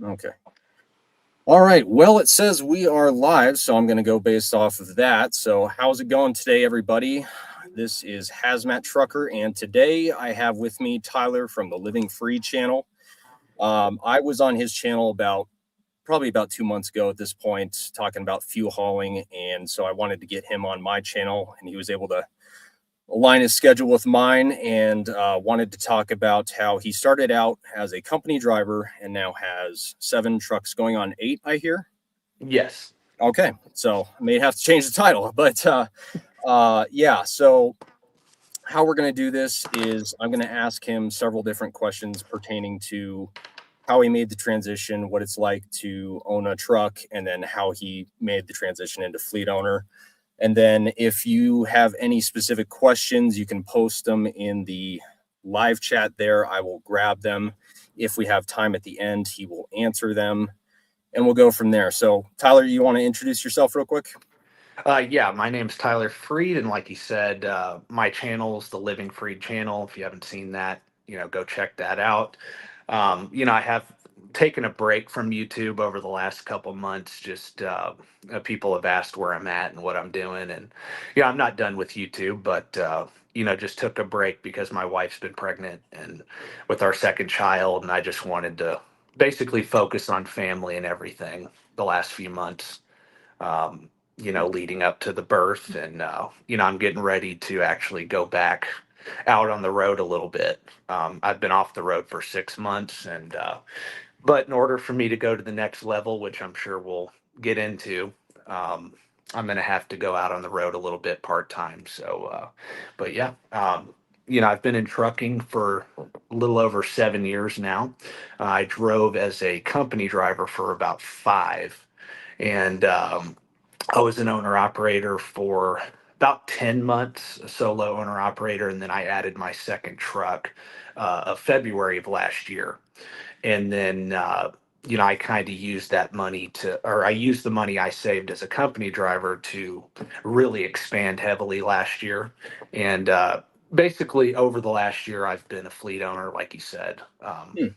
Okay. All right. Well, it says we are live, so I'm going to go based off of that. So, how's it going today, everybody? This is Hazmat Trucker, and today I have with me Tyler from the Living Free channel. I was on his channel probably about 2 months ago at this point, talking about fuel hauling, and so I wanted to get him on my channel, and he was able to align his schedule with mine, and wanted to talk about how he started out as a company driver and now has 7 trucks going on 8, I hear. Yes. Okay, so I may have to change the title, but yeah. So how we're going to do this is I'm going to ask him several different questions pertaining to how he made the transition, what it's like to own a truck, and then how he made the transition into fleet owner. And then if you have any specific questions, you can post them in the live chat there. I will grab them. If we have time at the end, he will answer them, and we'll go from there. So, Tyler, you want to introduce yourself real quick? Yeah, my name's Tyler Freed, and like you said, my channel's the Living Freed channel. If you haven't seen that, go check that out. I have taken a break from YouTube over the last couple months. Just people have asked where I'm at and what I'm doing, and I'm not done with YouTube, but just took a break because my wife's been pregnant and with our second child, and I just wanted to basically focus on family and everything the last few months. Um, leading up to the birth, and I'm getting ready to actually go back out on the road a little bit. I've been off the road for 6 months, and but in order for me to go to the next level, which I'm sure we'll get into, um, I'm going to have to go out on the road a little bit part time. So, but yeah, I've been in trucking for a little over 7 years now. I drove as a company driver for about 5, and I was an owner operator for about 10 months, a solo owner operator, and then I added my second truck of February of last year. And then, I kind of used that money or I used the money I saved as a company driver to really expand heavily last year. And basically, over the last year, I've been a fleet owner, like you said, Hmm.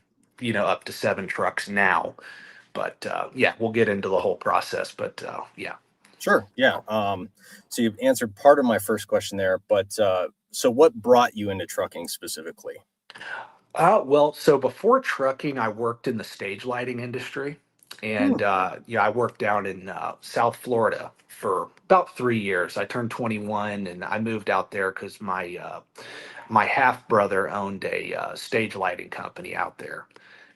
up to 7 trucks now. But yeah, we'll get into the whole process. But yeah. Sure. Yeah. So you've answered part of my first question there, but so what brought you into trucking specifically? Well, so before trucking, I worked in the stage lighting industry. Hmm. And I worked down in South Florida for about 3 years. I turned 21 and I moved out there because my half brother owned a stage lighting company out there.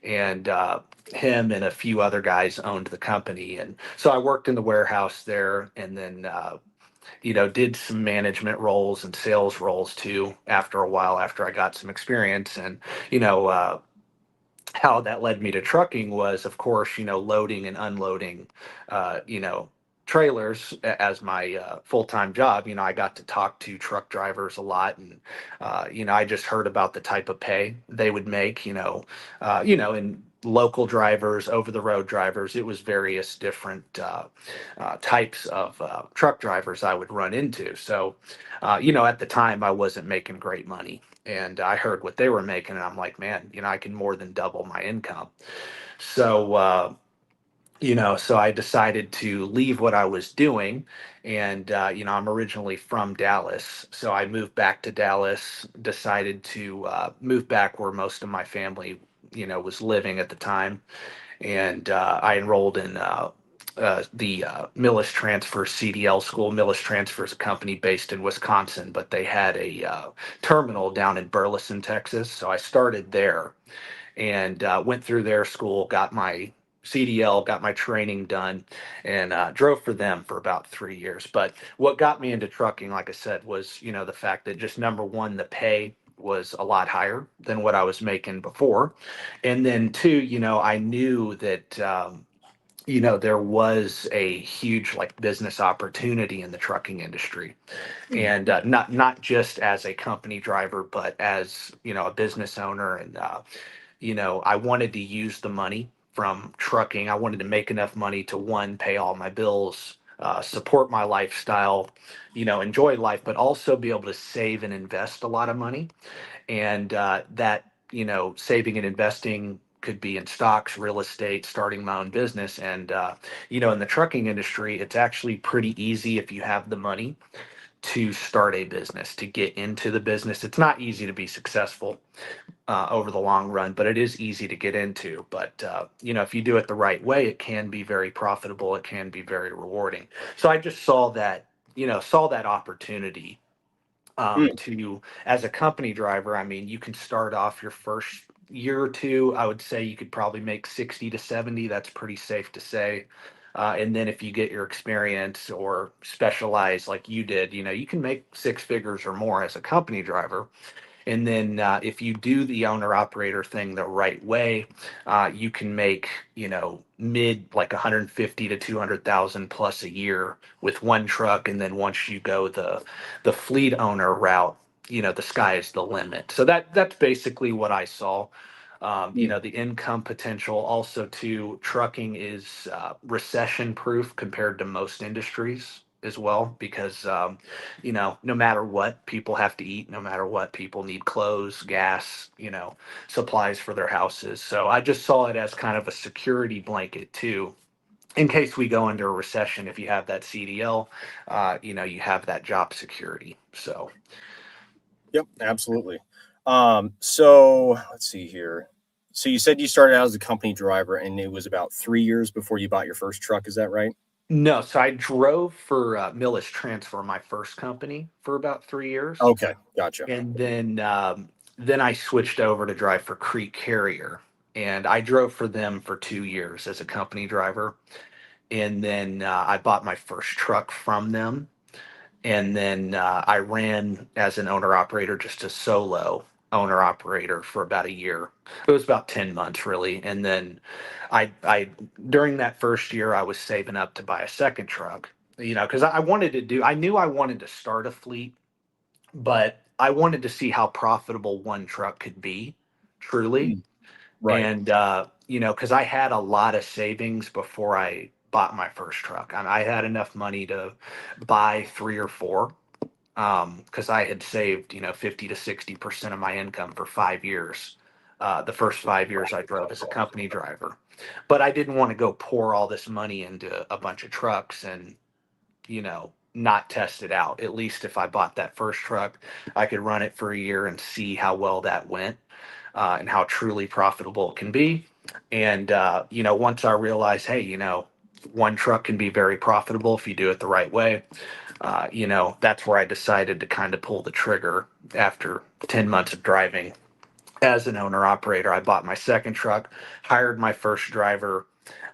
And him and a few other guys owned the company. And so I worked in the warehouse there, and then did some management roles and sales roles too after a while, after I got some experience. And, you know, how that led me to trucking was, of course, loading and unloading, uh, you know, trailers as my full-time job. I got to talk to truck drivers a lot, and I just heard about the type of pay they would make, and local drivers, over the road drivers. It was various different types of truck drivers I would run into. So, at the time I wasn't making great money, and I heard what they were making, and I'm like, man, I can more than double my income. So, so I decided to leave what I was doing. And, I'm originally from Dallas. So I moved back to Dallas, decided to move back where most of my family, was living at the time. And I enrolled in the Millis Transfer CDL school. Millis Transfer is a company based in Wisconsin, but they had a terminal down in Burleson, Texas. So I started there and went through their school, got my CDL, got my training done, and drove for them for about 3 years. But what got me into trucking, like I said, was the fact that, just number one, the pay was a lot higher than what I was making before, and then two, I knew that. There was a huge like business opportunity in the trucking industry, Hmm. and not just as a company driver, but as a business owner. And I wanted to use the money from trucking. I wanted to make enough money to, one, pay all my bills, support my lifestyle, enjoy life, but also be able to save and invest a lot of money. And that, saving and investing could be in stocks, real estate, starting my own business. And, in the trucking industry, it's actually pretty easy if you have the money to start a business, to get into the business. It's not easy to be successful over the long run, but it is easy to get into. But if you do it the right way, it can be very profitable. It can be very rewarding. So I just saw that opportunity Mm, to as a company driver. I mean, you can start off your first year or two. I would say you could probably make 60 to 70. That's pretty safe to say. And then if you get your experience or specialize like you did, you can make six figures or more as a company driver. And then if you do the owner operator thing the right way, you can make, mid like 150 to 200,000 plus a year with one truck. And then once you go the fleet owner route, the sky is the limit. So that's basically what I saw. mm. The income potential also to trucking is recession proof compared to most industries as well, because no matter what, people have to eat. No matter what, people need clothes, gas, supplies for their houses. So I just saw it as kind of a security blanket too, in case we go into a recession. If you have that CDL, you have that job security. So Yep, absolutely. So let's see here. So you said you started out as a company driver and it was about 3 years before you bought your first truck. Is that right? no, so I drove for Millis Transfer, my first company, for about 3 years, Okay, gotcha. and then I switched over to drive for Creek Carrier, and I drove for them for 2 years as a company driver. And then I bought my first truck from them, and then I ran as an owner operator, just a solo owner operator for about a year. It was about 10 months really. And then I during that first year I was saving up to buy a second truck, because I knew I wanted to start a fleet, but I wanted to see how profitable one truck could be truly. Mm, right. And because I had a lot of savings before I bought my first truck. And I had enough money to buy three or four, because I had saved 50 to 60% of my income for 5 years. The first 5 years I drove as a company driver, but I didn't want to go pour all this money into a bunch of trucks and not test it out. At least if I bought that first truck, I could run it for a year and see how well that went, and how truly profitable it can be. And once I realized, hey, one truck can be very profitable if you do it the right way. That's where I decided to kind of pull the trigger after 10 months of driving as an owner operator. I bought my second truck, hired my first driver,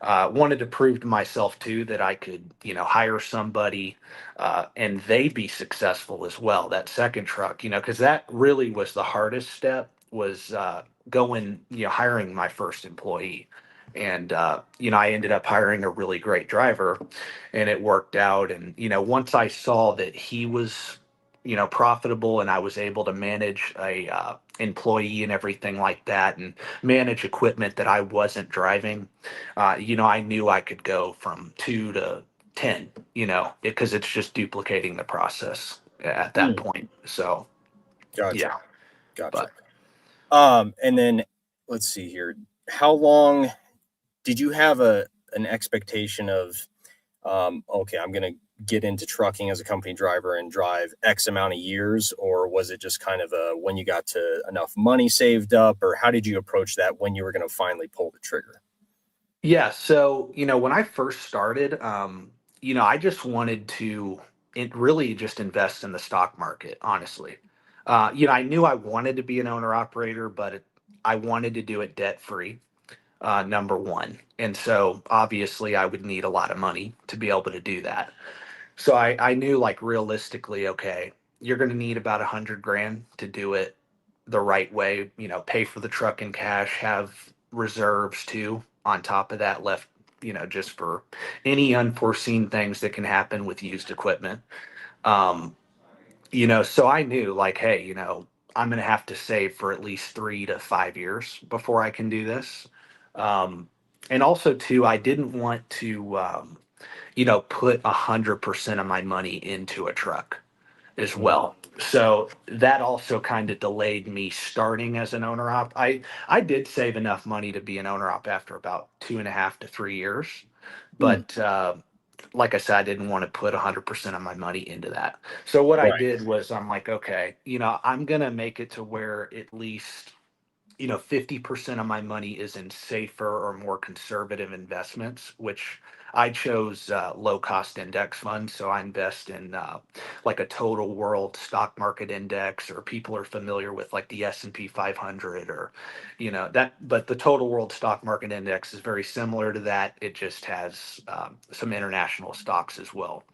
wanted to prove to myself too that I could, hire somebody and they be successful as well. That second truck, because that really was the hardest step, was hiring my first employee. And, I ended up hiring a really great driver, and it worked out. And, once I saw that he was, profitable, and I was able to manage a employee and everything like that, and manage equipment that I wasn't driving, I knew I could go from 2 to 10, because it's just duplicating the process at that Mm, point. So gotcha. yeah, Gotcha. but And then let's see here. How long did you have an expectation of okay, I'm gonna get into trucking as a company driver and drive X amount of years, or was it just kind of a when you got to enough money saved up, or how did you approach that when you were gonna finally pull the trigger? yeah, so when I first started, I just wanted to really just invest in the stock market, honestly. I knew I wanted to be an owner operator, but I wanted to do it debt free, number one. And so obviously I would need a lot of money to be able to do that. So I knew, like, realistically, okay, you're going to need about 100 grand to do it the right way, pay for the truck in cash, have reserves too on top of that left, just for any unforeseen things that can happen with used equipment. Um, so I knew, like, hey, I'm going to have to save for at least 3 to 5 years before I can do this. Um, and also too, I didn't want to, put 100% of my money into a truck as Mm, well. So that also kind of delayed me starting as an owner op. I did save enough money to be an owner op after about 2.5 to 3 years, Mm, but like I said, I didn't want to put 100% of my money into that. So what I right. did was I'm like, okay, I'm gonna make it to where at least 50% of my money is in safer or more conservative investments, which I chose low cost index funds. So I invest in like a total world stock market index, or people are familiar with like the S&P 500 or, that, but the total world stock market index is very similar to that. It just has some international stocks as well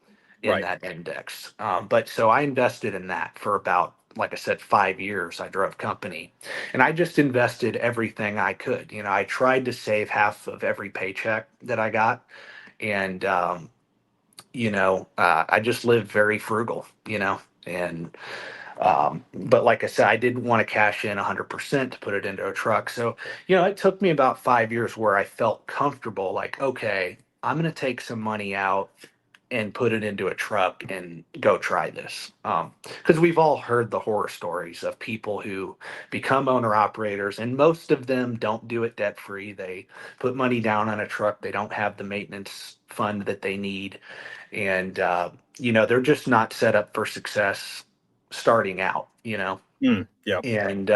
in Right. that index. But so I invested in that for about, like I said, 5 years. I drove company and I just invested everything I could. I tried to save half of every paycheck that I got. And, I just lived very frugal, and, but like I said, I didn't want to cash in 100% to put it into a truck. So, it took me about 5 years where I felt comfortable, like, okay, I'm going to take some money out and put it into a truck and go try this. Because we've all heard the horror stories of people who become owner operators, and most of them don't do it debt free. They put money down on a truck, they don't have the maintenance fund that they need, and they're just not set up for success starting out. Yeah. And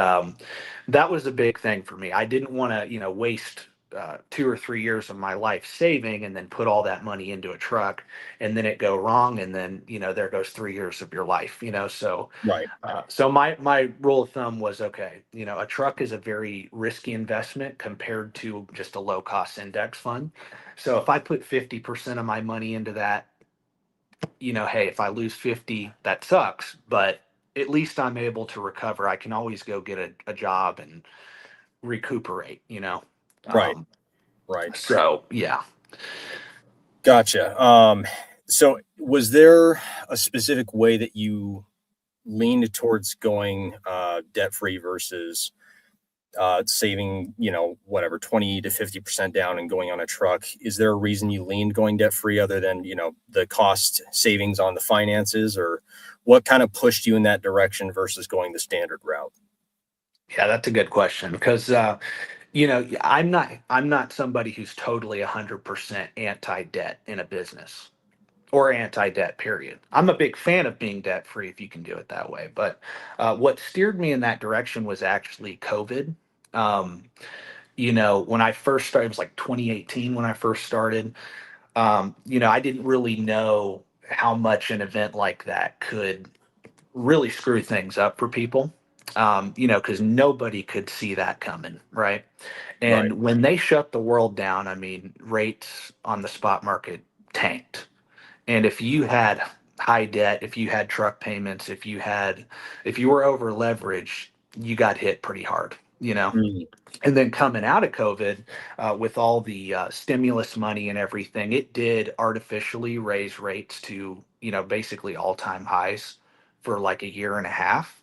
that was a big thing for me. I didn't want to, waste 2 or 3 years of my life saving and then put all that money into a truck and then it go wrong, and then there goes 3 years of your life. So Right. so my rule of thumb was, okay, a truck is a very risky investment compared to just a low cost index fund. So if I put 50% of my money into that, hey, if I lose 50, that sucks, but at least I'm able to recover. I can always go get a job and recuperate. Right. Um, Right. so yeah. Gotcha. So was there a specific way that you leaned towards going debt free versus saving, whatever, 20 to 50% down and going on a truck? Is there a reason you leaned going debt free other than, the cost savings on the finances, or what kind of pushed you in that direction versus going the standard route? Yeah, that's a good question because I'm not somebody who's totally 100% anti-debt in a business or anti-debt period. I'm a big fan of being debt free if you can do it that way. But what steered me in that direction was actually COVID. Um, when I first started, it was like 2018 when I first started. I didn't really know how much an event like that could really screw things up for people. Because nobody could see that coming, right? Right. And when they shut the world down, I mean, rates on the spot market tanked. And if you had high debt, if you had truck payments, if you were over leveraged, you got hit pretty hard. Mm, And then coming out of COVID, with all the stimulus money and everything, it did artificially raise rates to, basically all time highs for like a year and a half.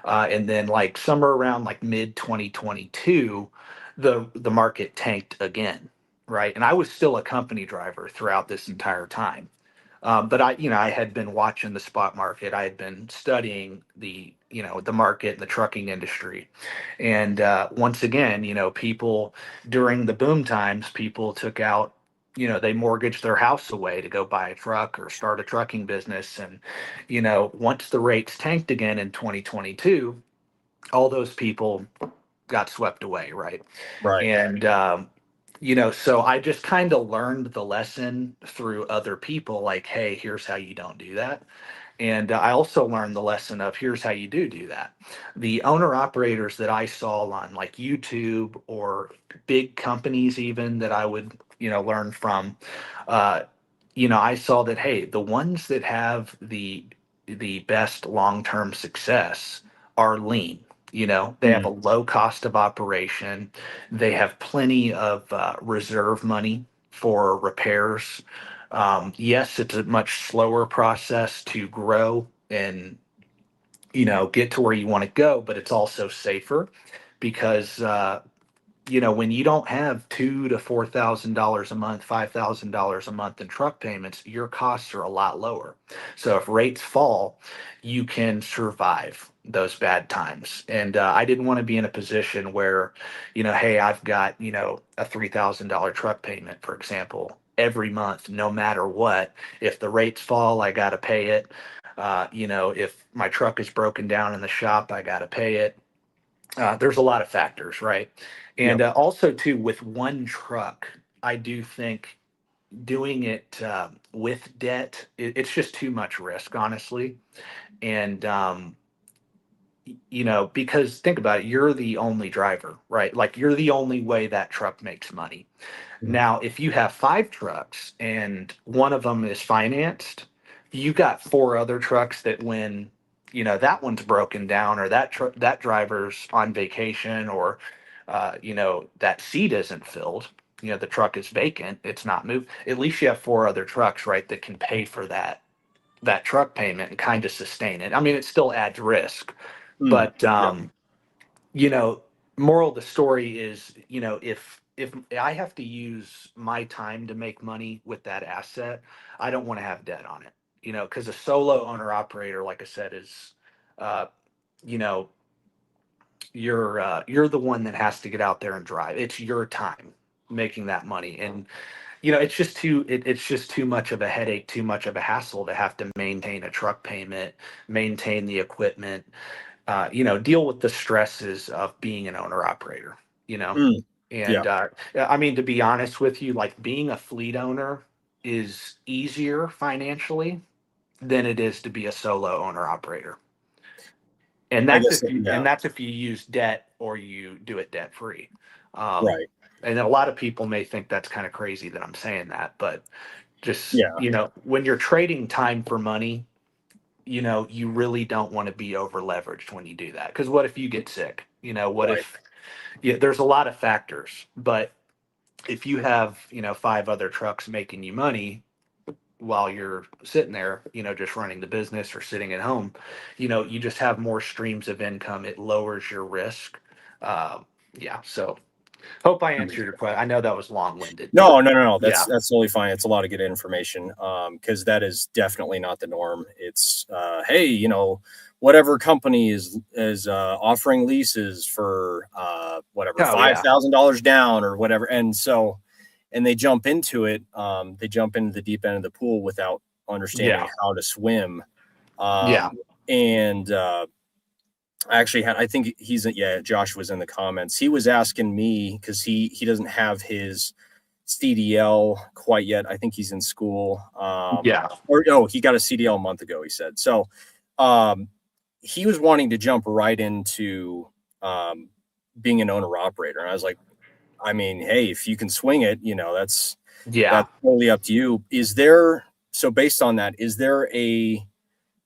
And then like somewhere around like mid 2022, the market tanked again, right? And I was still a company driver throughout this entire time. But I had been watching the spot market. I had been studying the market and the trucking industry. And once again, people during the boom times, people took out, they mortgaged their house away to go buy a truck or start a trucking business. And, once the rates tanked again in 2022, all those people got swept away, right? right. And so I just kind of learned the lesson through other people, like, hey, here's how you don't do that. And I also learned the lesson of here's how you do that. The owner operators that I saw on like YouTube or big companies, even that I would, learn from, uh, I saw that, hey, the ones that have the best long-term success are lean. They have a Mm, low cost of operation. They have plenty of reserve money for repairs. Yes, it's a much slower process to grow and get to where you want to go, but it's also safer because when you don't have $2,000 to $4,000 a month, $5,000 a month in truck payments, your costs are a lot lower. So if rates fall, you can survive those bad times. And I didn't want to be in a position where, hey, I've got, a $3,000 truck payment, for example, every month, no matter what. If the rates fall, I got to pay it. If my truck is broken down in the shop, I got to pay it. There's a lot of factors, right? And Yep. also, too, with one truck, I do think doing it with debt, it's just too much risk, honestly. And because think about it, you're the only driver, right? Like you're the only way that truck makes money. Mhm. Now, if you have five trucks and one of them is financed, you got four other trucks that when that one's broken down, or that driver's on vacation, or that seat isn't filled, the truck is vacant, it's not moved. At least you have four other trucks, right, that can pay for that truck payment and kind of sustain it. I mean, it still adds risk, Mm. but Yep. you know, moral of the story is, if I have to use my time to make money with that asset, I don't want to have debt on it. Because a solo owner operator, like I said, is, uh, you know, you're the one that has to get out there and drive. It's your time making that money, and it's just too much of a headache, too much of a hassle to have to maintain a truck payment, maintain the equipment, deal with the stresses of being an owner operator, you know. Mm. And Yeah. I mean, to be honest with you, like being a fleet owner is easier financially than it is to be a solo owner operator. And I that's guess. if you Yeah. use debt or you do it debt free. Um, Right. and a lot of people may think that's kind of crazy that I'm saying that, but just Yeah. when you're trading time for money, you really don't want to be over leveraged when you do that. Because what if you get sick? What Right. if, yeah, there's a lot of factors. But if you have, five other trucks making you money while you're sitting there, just running the business or sitting at home, you just have more streams of income. It lowers your risk. Yeah. So hope I answered your question. I know that was long winded, but No, no, no, no. That's yeah. that's totally fine. It's a lot of good information. Because that is definitely not the norm. It's hey, whatever company is offering leases for whatever Oh, five yeah. thousand dollars down or whatever, and so and they jump into it. They jump into the deep end of the pool without understanding Yeah. how to swim. Yeah. And I actually had, I think yeah, Josh was in the comments. He was asking me because he doesn't have his CDL quite yet. I think he's in school. Yeah. Or no, he got a CDL a month ago, he said. So um, he was wanting to jump right into um, being an owner operator. And I was like, I mean, hey, if you can swing it, Yeah. that's totally up to you. Is there, so based on that, is there a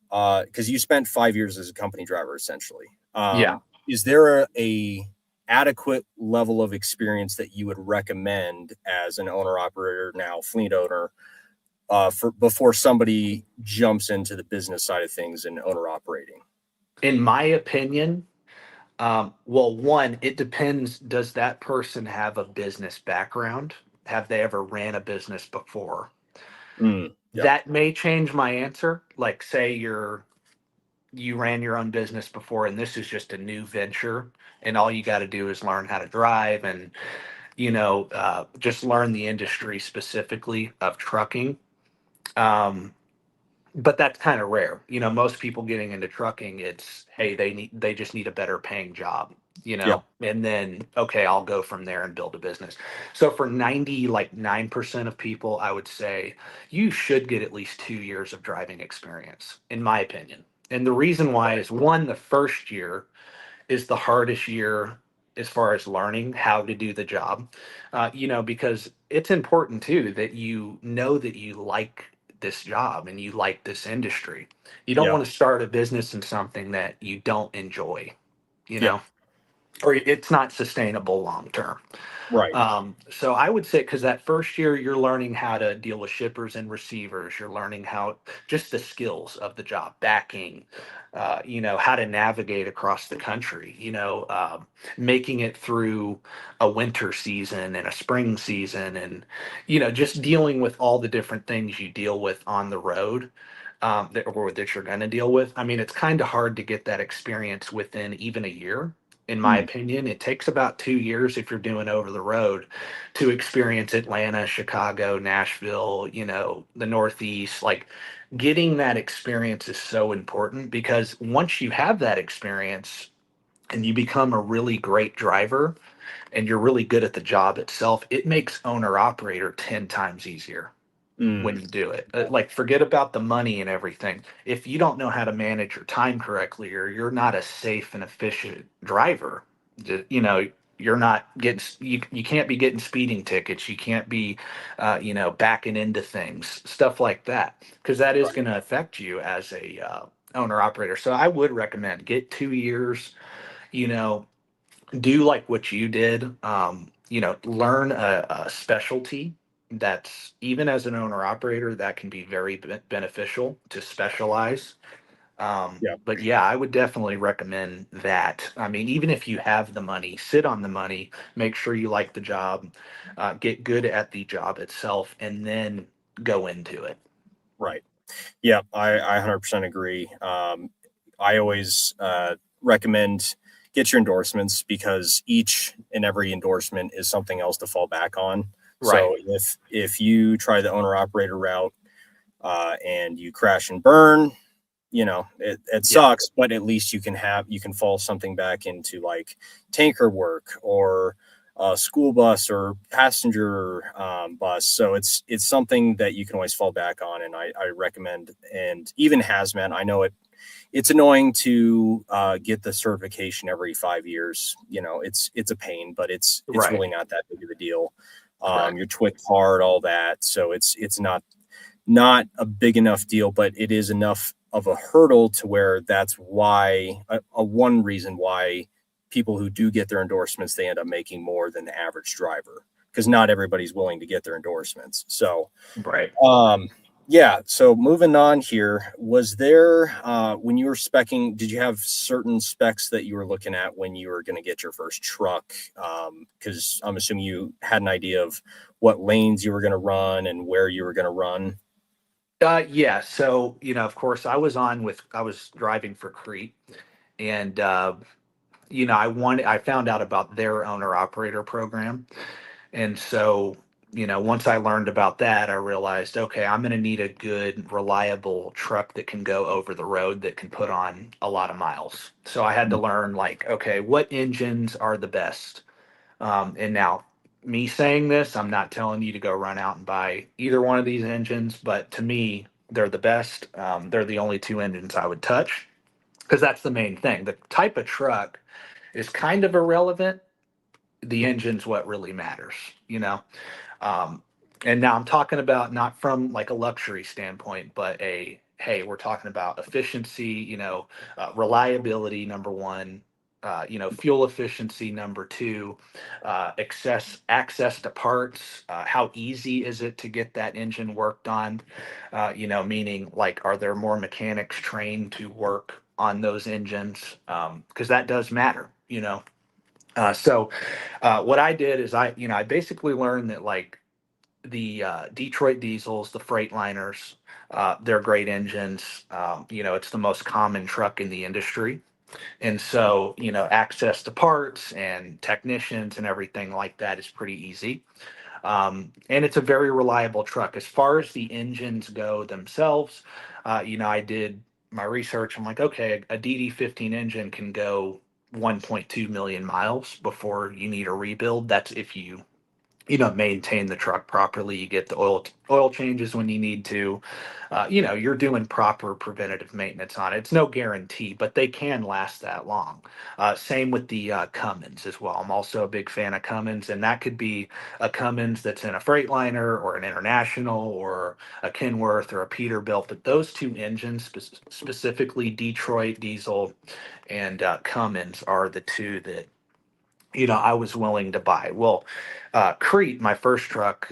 because you spent 5 years as a company driver essentially. Yeah. Is there a adequate level of experience that you would recommend as an owner operator now, fleet owner, for before somebody jumps into the business side of things and owner operating? In my opinion, well, one, it depends. Does that person have a business background? Have they ever ran a business before? Yep. That may change my answer. Like, say you ran your own business before and this is just a new venture, and all you got to do is learn how to drive and just learn the industry specifically of trucking. Um, but that's kind of rare. Most people getting into trucking, it's, hey, they just need a better paying job, Yep. and then okay, I'll go from there and build a business. So for 9% of people, I would say you should get at least 2 years of driving experience, in my opinion. And the reason why is, one, the first year is the hardest year as far as learning how to do the job. Because it's important too that that you like this job and you like this industry. You don't Yep. want to start a business in something that you don't enjoy, you Yep. know? or it's not sustainable long term. Right. So I would say, because that first year you're learning how to deal with shippers and receivers, you're learning how just the skills of the job, backing, how to navigate across the country, making it through a winter season and a spring season, and just dealing with all the different things you deal with on the road. That you're going to deal with. I mean, it's kind of hard to get that experience within even a year, in my Mm, opinion. It takes about 2 years if you're doing over the road to experience Atlanta, Chicago, Nashville, the Northeast. Like, getting that experience is so important, because once you have that experience and you become a really great driver and you're really good at the job itself, it makes owner operator 10 times easier mm, when you do it. Like, forget about the money and everything. If you don't know how to manage your time correctly, or you're not a safe and efficient driver, you're not getting, you can't be getting speeding tickets. You can't be, backing into things, stuff like that, because that is right. going to affect you as a owner operator. So I would recommend get 2 years, you know, do like what you did. Learn a specialty that's, even as an owner operator, that can be very beneficial to specialize. Yeah. But yeah, I would definitely recommend that. I mean, even if you have the money, sit on the money, make sure you like the job, get good at the job itself, and then go into it. Right. Yeah. I 100% agree. I always recommend get your endorsements because each and every endorsement is something else to fall back on. Right. So if you try the owner operator route and you crash and burn, it Yeah. sucks, but at least you can fall something back into like tanker work or school bus or passenger bus. So it's something that you can always fall back on, and I recommend. And even hazmat, I know it's annoying to get the certification every 5 years. It's a pain, but it's Right. really not that big of a deal. Correct. Your TWIC card, all that. So it's not a big enough deal, but it is enough of a hurdle to where that's why a one reason why people who do get their endorsements, they end up making more than the average driver because not everybody's willing to get their endorsements. So Right. um yeah, so moving on here, was there when you were specking, did you have certain specs that you were looking at when you were going to get your first truck? Because I'm assuming you had an idea of what lanes you were going to run and where you were going to run. Yeah. So, of course, I was driving for Crete, and, I found out about their owner operator program. And so, once I learned about that, I realized, okay, I'm going to need a good, reliable truck that can go over the road, that can put on a lot of miles. So I had to learn, like, okay, what engines are the best? And now, me saying this, I'm not telling you to go run out and buy either one of these engines, but to me, they're the best. They're the only two engines I would touch, because that's the main thing. The type of truck is kind of irrelevant. The engine's what really matters, you know? Um, and now I'm talking about, not from like a luxury standpoint, but hey, we're talking about efficiency, reliability, number one, fuel efficiency, number two, access to parts. How easy is it to get that engine worked on? Meaning, like, are there more mechanics trained to work on those engines? Because that does matter, what I did is I basically learned that, like, the Detroit diesels, the Freightliners, they're great engines. It's the most common truck in the industry. And so, access to parts and technicians and everything like that is pretty easy. And it's a very reliable truck. As far as the engines go themselves, I did my research. I'm like, okay, a DD15 engine can go 1.2 million miles before you need a rebuild. That's if you maintain the truck properly. You get the oil changes when you need to. You're doing proper preventative maintenance on it. It's no guarantee, but they can last that long. Same with the Cummins as well. I'm also a big fan of Cummins, and that could be a Cummins that's in a Freightliner or an International or a Kenworth or a Peterbilt. But those two engines, specifically Detroit diesel and Cummins, are the two that I was willing to buy. Well, Crete, my first truck,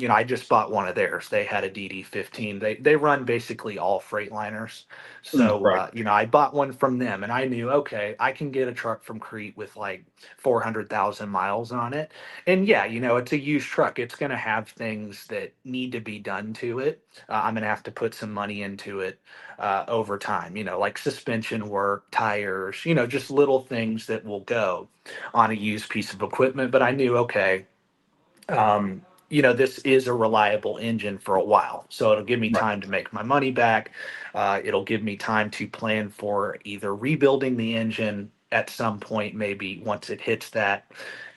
I just bought one of theirs. They had a DD15. They run basically all Freightliners. So, Right. I bought one from them, and I knew, okay, I can get a truck from Crete with like 400,000 miles on it. And yeah, it's a used truck. It's going to have things that need to be done to it. I'm going to have to put some money into it over time, like suspension work, tires, just little things that will go on a used piece of equipment. But I knew, okay, this is a reliable engine for a while. So it'll give me Right. time to make my money back. It'll give me time to plan for either rebuilding the engine at some point, maybe once it hits that,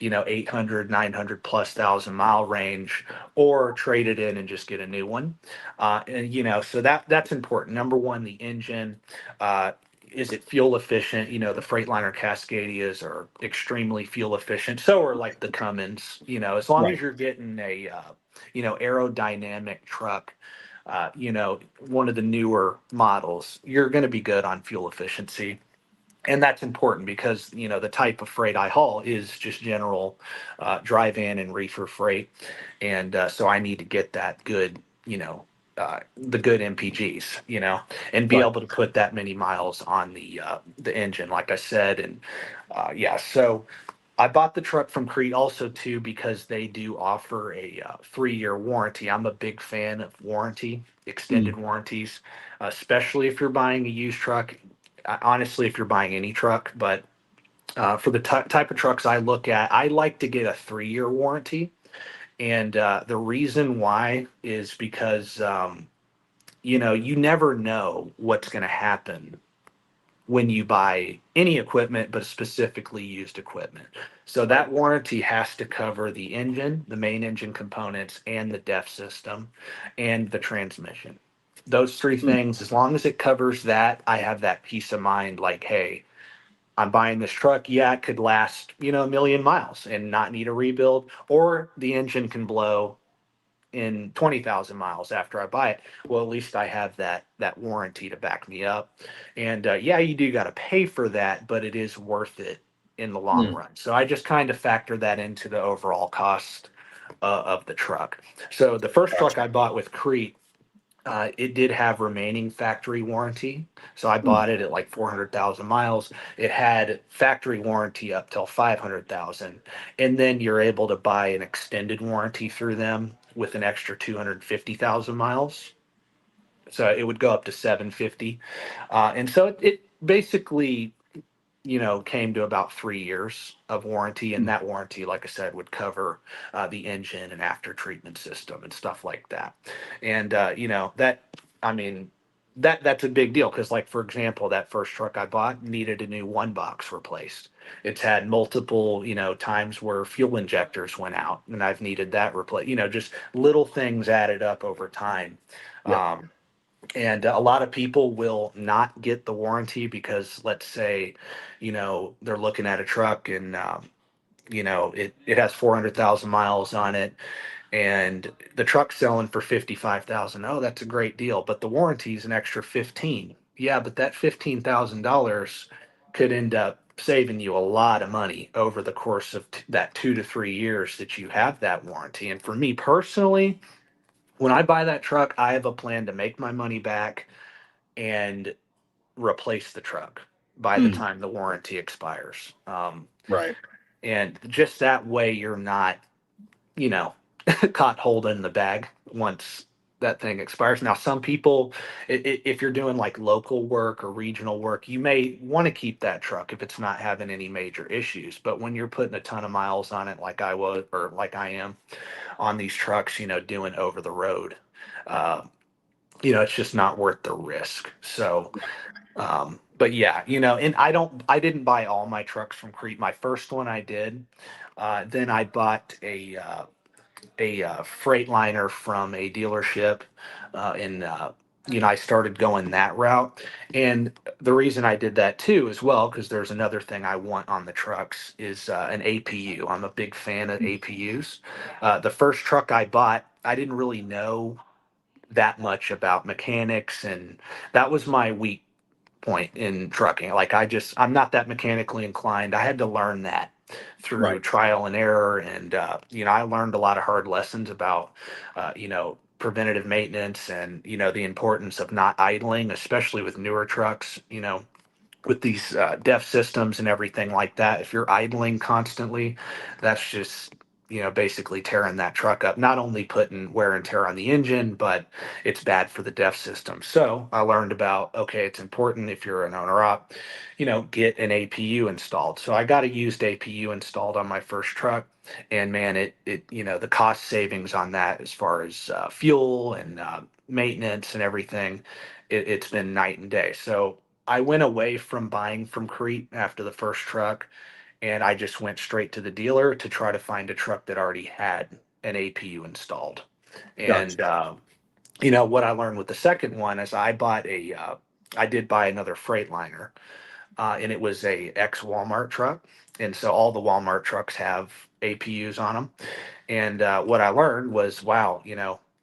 800, 900 plus thousand mile range, or trade it in and just get a new one. And, so that's important. Number one, the engine. Is it fuel efficient? The Freightliner Cascadias are extremely fuel efficient. So are like the Cummins. As long Right. as you're getting a aerodynamic truck, one of the newer models, you're going to be good on fuel efficiency. And that's important because the type of freight I haul is just general dry van and reefer freight, and so I need to get that good, the good MPGs, and be Right. able to put that many miles on the engine, like I said, and yeah. So I bought the truck from Crete also too because they do offer a 3-year warranty. I'm a big fan of warranty, Mm. extended warranties, especially if you're buying a used truck. Honestly, if you're buying any truck, but for the type of trucks I look at, I like to get a 3-year warranty. And the reason why is because, you never know what's going to happen when you buy any equipment, but specifically used equipment. So Right. that warranty has to cover the engine, the main engine components, and the DEF system and the transmission. Those three Mm. things, as long as it covers that, I have that peace of mind like, hey, I'm buying this truck. Yeah, it could last, a million miles and not need a rebuild, or the engine can blow in 20,000 miles after I buy it. Well, at least I have that warranty to back me up. And yeah, you do got to pay for that, but it is worth it in the long Mm. run. So I just kind of factor that into the overall cost of the truck. So the first truck Gotcha. I bought with Crete, it did have remaining factory warranty. So I Mm. bought it at like 400,000 miles. It had factory warranty up till 500,000. And then you're able to buy an extended warranty through them with an extra 250,000 miles. So it would go up to 750. And so it basically, came to about 3 years of warranty. And Mm. that warranty, like I said, would cover the engine and after treatment system and stuff like that. And, I mean, that's a big deal because, like, for example, that first truck I bought needed a new one box replaced. It's had multiple, times where fuel injectors went out and I've needed that replaced, just little things added up over time. Yep. Um, and a lot of people will not get the warranty because, let's say, they're looking at a truck and, it has 400,000 miles on it and the truck's selling for 55,000. Oh, that's a great deal, but the warranty is an extra 15. Yeah, but that $15,000 could end up saving you a lot of money over the course of that 2 to 3 years that you have that warranty. And for me personally, when I buy that truck, I have a plan to make my money back and replace the truck by the Mm. time the warranty expires. Right. And just that way, you're not, you know, caught holding the bag once that thing expires. Now, some people, if you're doing like local work or regional work, you may want to keep that truck if it's not having any major issues. But when you're putting a ton of miles on it, like I was, or like I am on these trucks, doing over the road, uh, it's just not worth the risk. So, but yeah, and I didn't buy all my trucks from Crete. My first one I did. Then I bought a Freightliner from a dealership, and I started going that route. And the reason I did that too, as well, because there's another thing I want on the trucks is an APU. I'm a big fan of Mm. APUs. The first truck I bought, I didn't really know that much about mechanics, and that was my weak point in trucking. Like I'm not that mechanically inclined. I had to learn that. through Right. trial and error. And, I learned a lot of hard lessons about, preventative maintenance and, the importance of not idling, especially with newer trucks, with these DEF systems and everything like that. If you're idling constantly, that's just basically tearing that truck up. Not only putting wear and tear on the engine, but it's bad for the DEF system. So I learned about okay, it's important if you're an owner op, get an APU installed. So I got a used APU installed on my first truck, and man, it the cost savings on that as far as fuel and maintenance and everything, it's been night and day. So I went away from buying from Crete after the first truck, and I just went straight to the dealer to try to find a truck that already had an APU installed. Gotcha. And what I learned with the second one is I did buy another Freightliner, and it was a ex Walmart truck, and so all the Walmart trucks have APUs on them. And what I learned was, wow,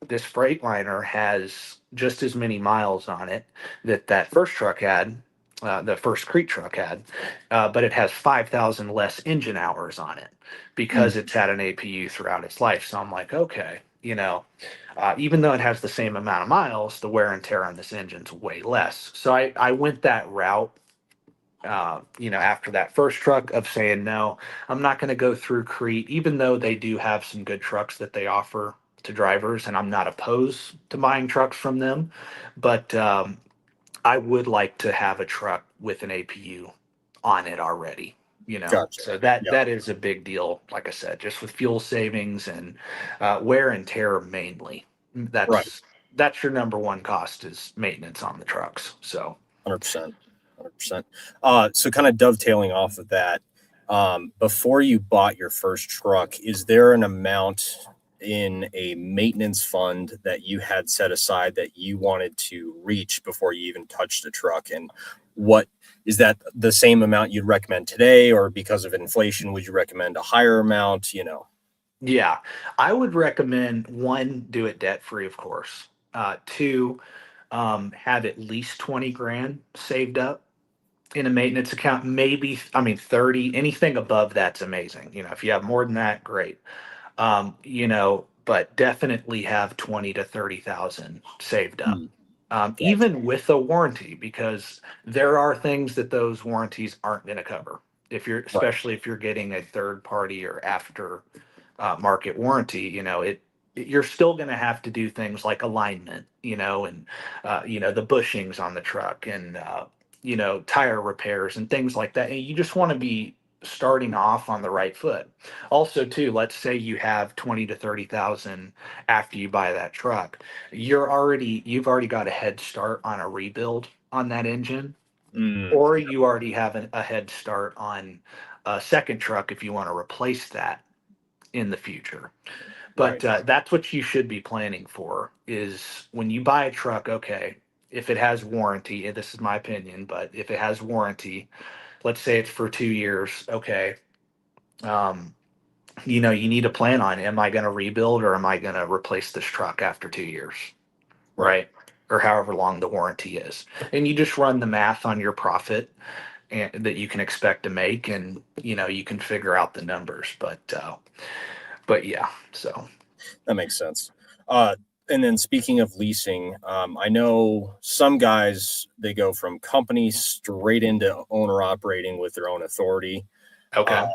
this Freightliner has just as many miles on it that first truck had, the first Crete truck had, but it has 5,000 less engine hours on it Mm. because it's had an APU throughout its life. So I'm like, okay, even though it has the same amount of miles, the wear and tear on this engine's way less. So I went that route, after that first truck of saying, no, I'm not going to go through Crete, even though they do have some good trucks that they offer to drivers, and I'm not opposed to buying trucks from them. But I would like to have a truck with an APU on it already. Gotcha. So that Yep. that is a big deal. Like I said, just with fuel savings and wear and tear mainly. Right. That's your number one cost is maintenance on the trucks. So 100%. 100%. So kind of dovetailing off of that, before you bought your first truck, is there an amount in a maintenance fund that you had set aside that you wanted to reach before you even touched the truck? And what is that the same amount you'd recommend today, or because of inflation, would you recommend a higher amount? yeah, I would recommend one, do it debt free, of course. Two, have at least 20 grand saved up in a maintenance account. Maybe, I mean, 30, anything above that's amazing. If you have more than that, great. But definitely have 20 to 30,000 saved up. Mm, gotcha. Even with a warranty, because there are things that those warranties aren't going to cover. Right. Especially if you're getting a third party or after market warranty, you're still going to have to do things like alignment, and the bushings on the truck and tire repairs and things like that. And you just want to be starting off on the right foot. Also, too, let's say you have 20 to 30,000 after you buy that truck. You've already got a head start on a rebuild on that engine, Mm, or you already have a head start on a second truck if you want to replace that in the future. But right. that's what you should be planning for is when you buy a truck, okay, if it has warranty, and this is my opinion, but if it has warranty, let's say it's for 2 years, okay, um, you need to plan on, am I going to rebuild or am I going to replace this truck after 2 years? Right. Right? Or however long the warranty is. And you just run the math on your profit and that you can expect to make, and you can figure out the numbers. But yeah, so That makes sense. Uh, and then speaking of leasing, I know some guys they go from company straight into owner operating with their own authority. Uh, okay.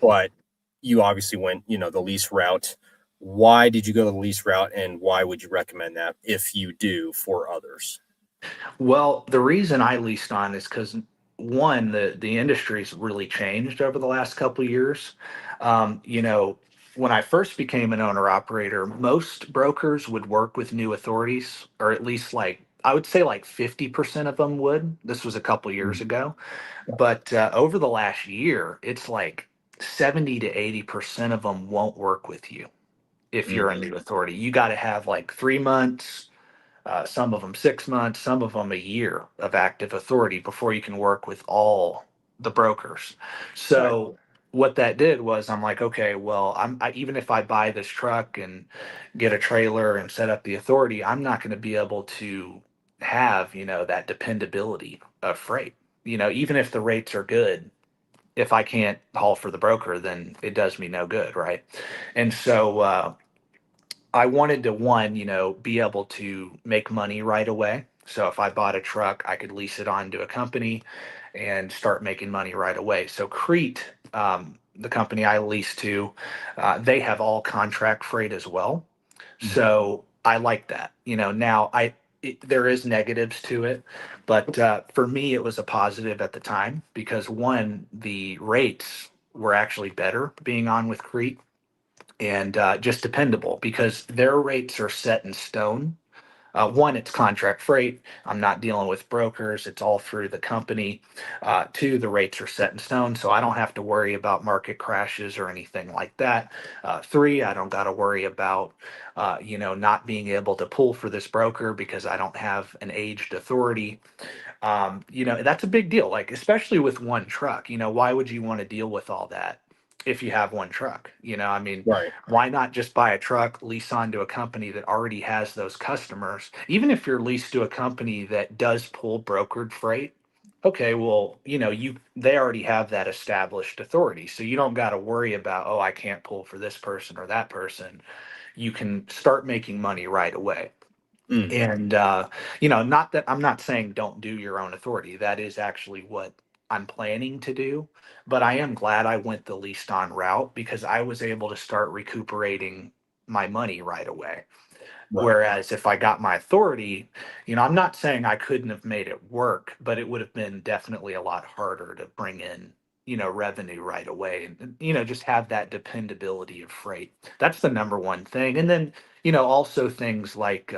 but you obviously went, the lease route. Why did you go the lease route, and why would you recommend that if you do for others? Well, the reason I leased on is because one, the industry's really changed over the last couple of years. When I first became an owner operator, most brokers would work with new authorities, or at least like I would say like 50% of them would. This was a couple years Mm, ago, but over the last year, it's like 70 to 80% of them won't work with you if mm, you're a new authority. You got to have like 3 months, some of them 6 months, some of them a year of active authority before you can work with all the brokers. right. So what that did was I'm like, okay, well, even if I buy this truck and get a trailer and set up the authority, I'm not going to be able to have, that dependability of freight. Even if the rates are good, if I can't haul for the broker, then it does me no good, right? And so I wanted to one, be able to make money right away. So if I bought a truck, I could lease it on to a company and start making money right away. So Crete, the company I lease to, they have all contract freight as well. Mhm. So I like that. Now there is negatives to it, but for me it was a positive at the time because one, the rates were actually better being on with Crete and just dependable because their rates are set in stone. One, it's contract freight. I'm not dealing with brokers. It's all through the company. Two, the rates are set in stone, so I don't have to worry about market crashes or anything like that. Three, I don't got to worry about, not being able to pull for this broker because I don't have an aged authority. That's a big deal. Like, especially with one truck, why would you want to deal with all that if you have one truck? I mean, Right. why not just buy a truck, lease onto a company that already has those customers? Even if you're leased to a company that does pull brokered freight, okay, well, they already have that established authority. So you don't got to worry about, oh, I can't pull for this person or that person. You can start making money right away. Mm. And not that I'm not saying don't do your own authority. That is actually what I'm planning to do. But I am glad I went the least on route because I was able to start recuperating my money right away. Right. Whereas if I got my authority, I'm not saying I couldn't have made it work, but it would have been definitely a lot harder to bring in, revenue right away and, just have that dependability of freight. That's the number one thing. And then, also things like,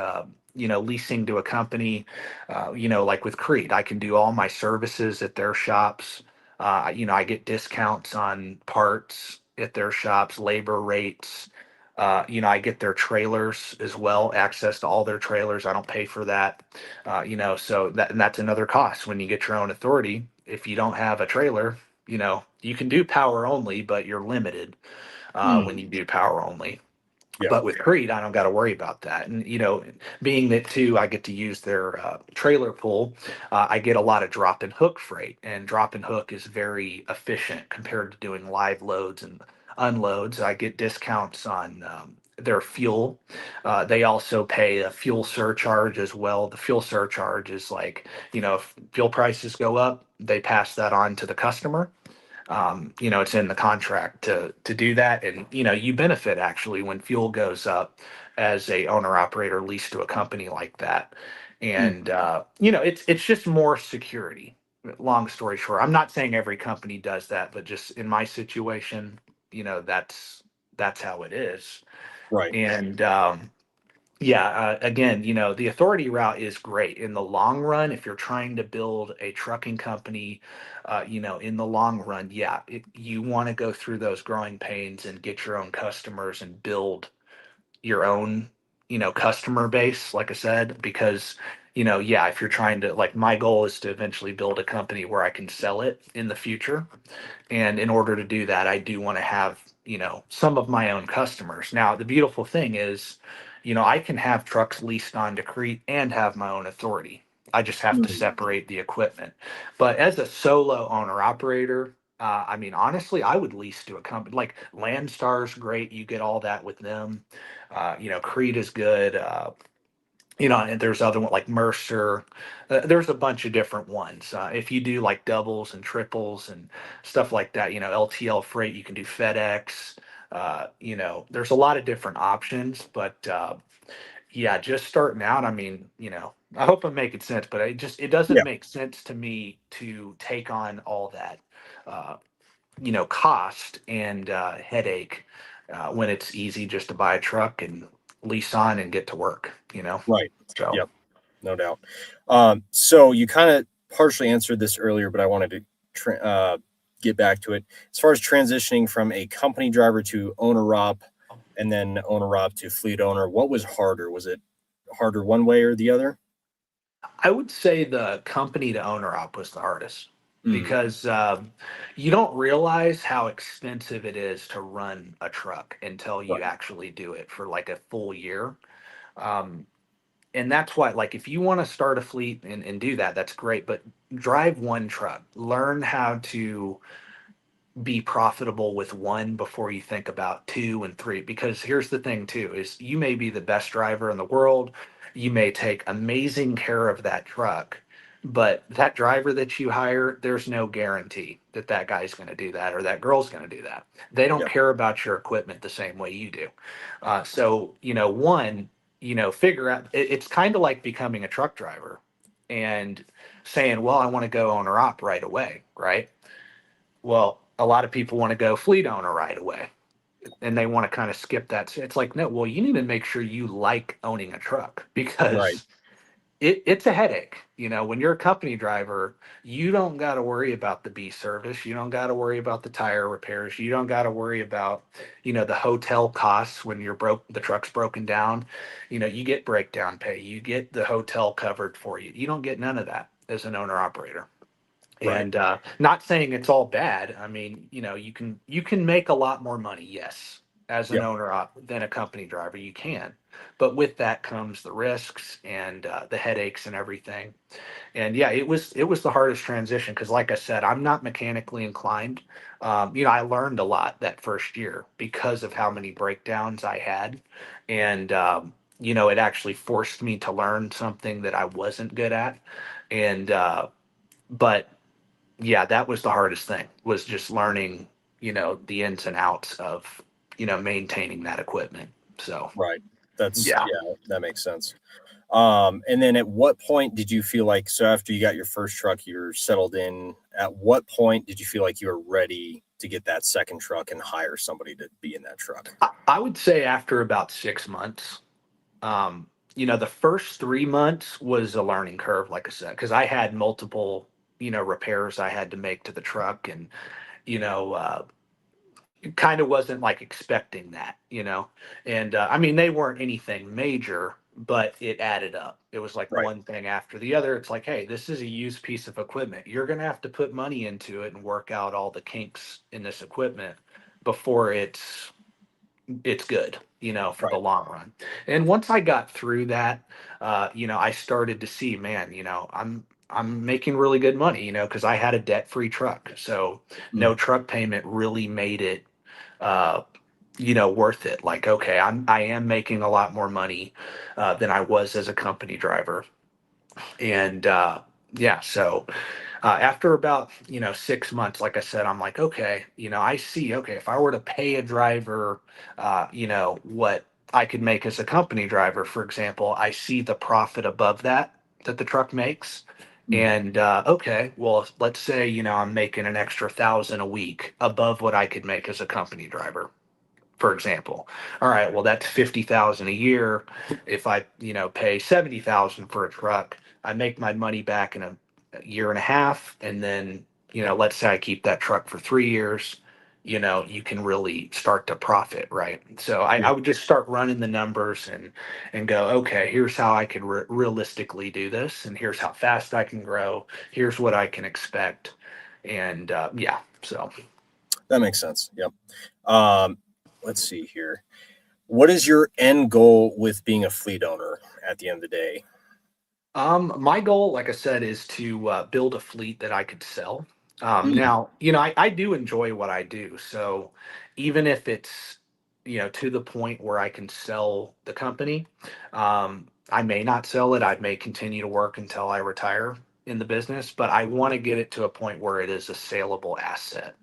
leasing to a company, like with Crete, I can do all my services at their shops. I get discounts on parts at their shops, labor rates. I get their trailers as well, access to all their trailers. I don't pay for that. So that's another cost when you get your own authority. If you don't have a trailer, you can do power only, but you're limited Mm. when you do power only. Yeah. But with Creed, I don't got to worry about that. And, being that too, I get to use their trailer pool, I get a lot of drop and hook freight. And drop and hook is very efficient compared to doing live loads and unloads. I get discounts on their fuel. They also pay a fuel surcharge as well. The fuel surcharge is like, if fuel prices go up, they pass that on to the customer. It's in the contract to do that, and you benefit actually when fuel goes up as a owner operator leased to a company like that, Mm. and it's just more security. Long story short, I'm not saying every company does that, but just in my situation, that's how it is, Right. and yeah, again, the authority route is great in the long run. If you're trying to build a trucking company, in the long run, yeah, you want to go through those growing pains and get your own customers and build your own, customer base, like I said, because, yeah, if you're trying to, like, my goal is to eventually build a company where I can sell it in the future. And in order to do that, I do want to have, some of my own customers. Now, the beautiful thing is, I can have trucks leased on to Crete and have my own authority. I just have to Mm. separate the equipment. But as a solo owner operator, I mean, honestly, I would lease to a company like Landstar's great. You get all that with them. Crete is good. And there's other one like Mercer. There's a bunch of different ones. If you do like doubles and triples and stuff like that, LTL freight, you can do FedEx. There's a lot of different options, but yeah, just starting out. I mean, I hope I'm making sense, but it doesn't Yeah. make sense to me to take on all that, uh, cost and headache when it's easy just to buy a truck and lease on and get to work. Right. So. Yep. No doubt. So you kind of partially answered this earlier, but I wanted to get back to it. As far as transitioning from a company driver to owner op and then owner op to fleet owner, what was harder? Was it harder one way or the other? I would say the company to owner op was the hardest Mm. because you don't realize how expensive it is to run a truck until you Right. actually do it for like a full year. Um, and that's why, like, if you want to start a fleet and do that, that's great. But drive one truck, learn how to be profitable with one before you think about two and three. Because here's the thing too, is you may be the best driver in the world. You may take amazing care of that truck, but that driver that you hire, there's no guarantee that that guy's going to do that or that girl's going to do that. They don't Yep. care about your equipment the same way you do. So, one, figure out it's kind of like becoming a truck driver and saying, well, I want to go owner op right away, right? Well, a lot of people want to go fleet owner right away and they want to kind of skip that. It's like, no, well, you need to make sure you like owning a truck Right. because it's a headache. When you're a company driver, you don't got to worry about the B service. You don't got to worry about the tire repairs. You don't got to worry about, the hotel costs when the truck's broken down. You get breakdown pay. You get the hotel covered for you. You don't get none of that as an owner operator. Right. And not saying it's all bad. I mean, you can make a lot more money, yes, as an Yep. owner than a company driver. You can, but with that comes the risks and the headaches and everything. And yeah, it was the hardest transition because, like I said, I'm not mechanically inclined. I learned a lot that first year because of how many breakdowns I had, and it actually forced me to learn something that I wasn't good at, and but yeah, that was the hardest thing was just learning, the ins and outs of, maintaining that equipment. So, Right. That's yeah. yeah, that makes sense. And then at what point did you feel like, so after you got your first truck, you're settled in, at what point did you feel like you were ready to get that second truck and hire somebody to be in that truck? I would say after about 6 months, the first 3 months was a learning curve, like I said, because I had multiple, repairs I had to make to the truck and, you know, uh, kind of wasn't like expecting that, and I mean they weren't anything major, but it added up. It was like Right. one thing after the other. It's like, hey, this is a used piece of equipment. You're going to have to put money into it and work out all the kinks in this equipment before it's good, for the Right. long run. And once I got through that, I started to see, man, I'm making really good money, because I had a debt-free truck. So Mm. no truck payment really made it uh, worth it. Like, okay, I am making a lot more money than I was as a company driver. And yeah, so after about 6 months, like I said, I'm like, okay, I see. Okay, if I were to pay a driver, what I could make as a company driver, for example, I see the profit above that the truck makes. Mm. And okay, well, let's say I'm making an extra 1,000 a week above what I could make as a company driver, for example. All right, well, that's 50,000 a year. If I, pay 70,000 for a truck, I make my money back in a year and a half. And then, let's say I keep that truck for 3 years, you can really start to profit, right? So I Yeah. would just start running the numbers and go, okay, here's how I could realistically do this, and here's how fast I can grow. Here's what I can expect, and yeah, so. That makes sense. Yep. Um, let's see here. What is your end goal with being a fleet owner at the end of the day? My goal, like I said, is to build a fleet that I could sell. Mm. Now, I do enjoy what I do. So even if it's, to the point where I can sell the company, I may not sell it. I may continue to work until I retire in the business, but I want to get it to a point where it is a saleable asset.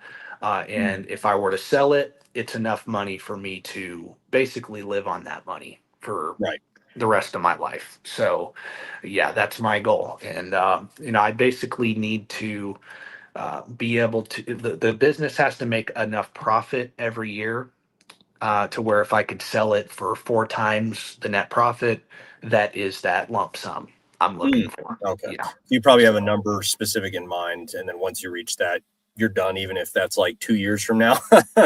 Mm. And if I were to sell it, it's enough money for me to basically live on that money for Right. the rest of my life. So, yeah, that's my goal. And, I basically need to be able to, the business has to make enough profit every year to where if I could sell it for 4 times the net profit, that is that lump sum I'm Mm. looking for. Okay. Yeah. You probably have a So, number specific in mind, and then once you reach that, you're done, even if that's like 2 years from now.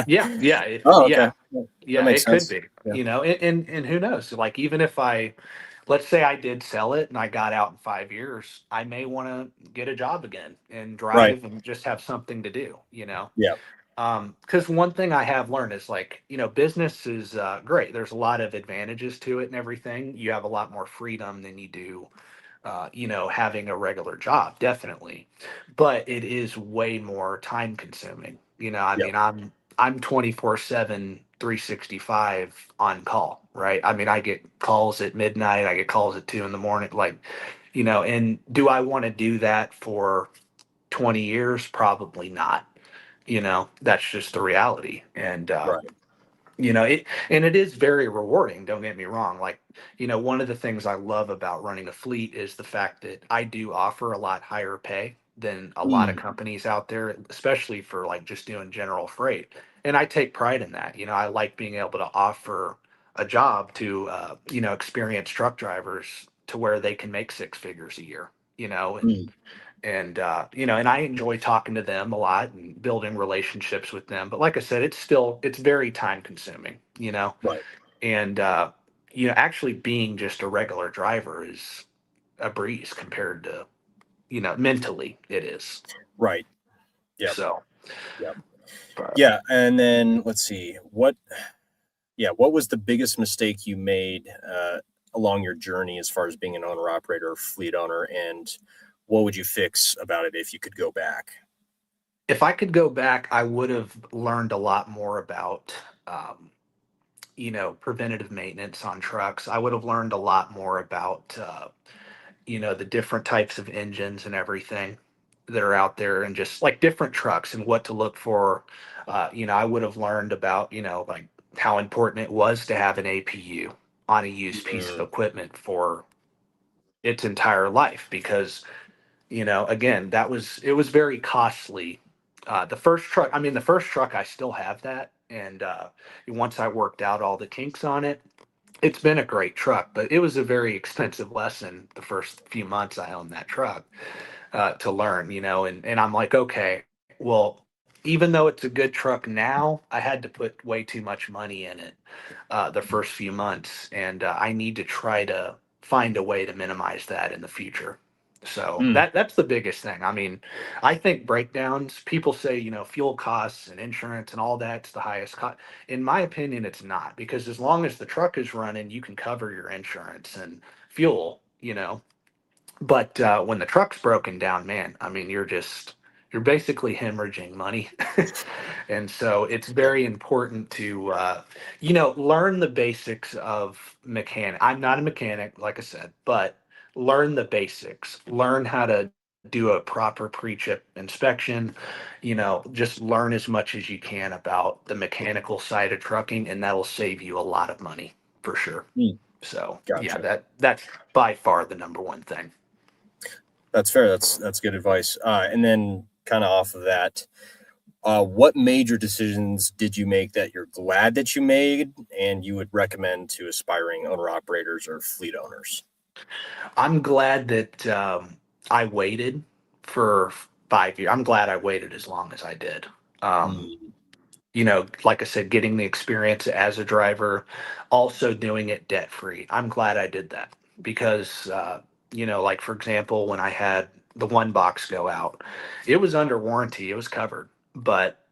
yeah, yeah, Oh, okay. yeah, Well, that yeah, makes it could sense. be, Yeah. and who knows? Like, even if let's say I did sell it and I got out in 5 years, I may want to get a job again and Right. drive and just have something to do. Yeah. Because one thing I have learned is like, business is great. There's a lot of advantages to it and everything. You have a lot more freedom than you do, having a regular job, definitely. But it is way more time consuming. I Yeah. mean, I'm 24/7, 365 on call, right? I mean, I get calls at midnight, I get calls at 2 in the morning, like, and do I want to do that for 20 years? Probably not. That's just the reality. And Right. it is very rewarding, don't get me wrong. Like, one of the things I love about running a fleet is the fact that I do offer a lot higher pay than a lot of Mm, companies out there, especially for like just doing general freight. And I take pride in that. I like being able to offer a job to experienced truck drivers to where they can make six figures a year, and mm, and I enjoy talking to them a lot and building relationships with them. But like I said, it's very time consuming, right. and actually being just a regular driver is a breeze compared to, mentally it is. Right. Yep. So, Yep. but Yeah. And then let's see what was the biggest mistake you made along your journey as far as being an owner operator or fleet owner, and what would you fix about it if you could go back? if I could go back, I would have learned a lot more about, um, preventative maintenance on trucks. I would have learned a lot more about, the different types of engines and everything that are out there and just like different trucks and what to look for. I would have learned about, like how important it was to have an APU on a used piece of Mm, equipment for its entire life because, again, it was very costly. The first truck, I still have that. And once I worked out all the kinks on it, it's been a great truck, but it was a very expensive lesson the first few months I owned that truck to learn, and I'm like, okay, well, even though it's a good truck now, I had to put way too much money in it the first few months, and I need to try to find a way to minimize that in the future. So mm, that's the biggest thing. I mean, I think breakdowns, people say, fuel costs and insurance and all that's the highest cost. In my opinion, it's not because as long as the truck is running, you can cover your insurance and fuel, but when the truck's broken down, man, I mean, you're basically hemorrhaging money. And so it's very important to, learn the basics of mechanic. I'm not a mechanic, like I said, but learn the basics. Learn how to do a proper pre-chip inspection. Just learn as much as you can about the mechanical side of trucking, and that'll save you a lot of money for sure. mm. So yeah, Gotcha. that's by far the number one thing. That's fair. That's good advice. And then kind of off of that, what major decisions did you make that you're glad that you made and you would recommend to aspiring owner operators or fleet owners? I'm glad that I waited for 5 years. I'm glad I waited as long as I did. Um, Mm, like I said, getting the experience as a driver, also doing it debt free. I'm glad I did that because, like for example, when I had the one box go out, it was under warranty, it was covered, but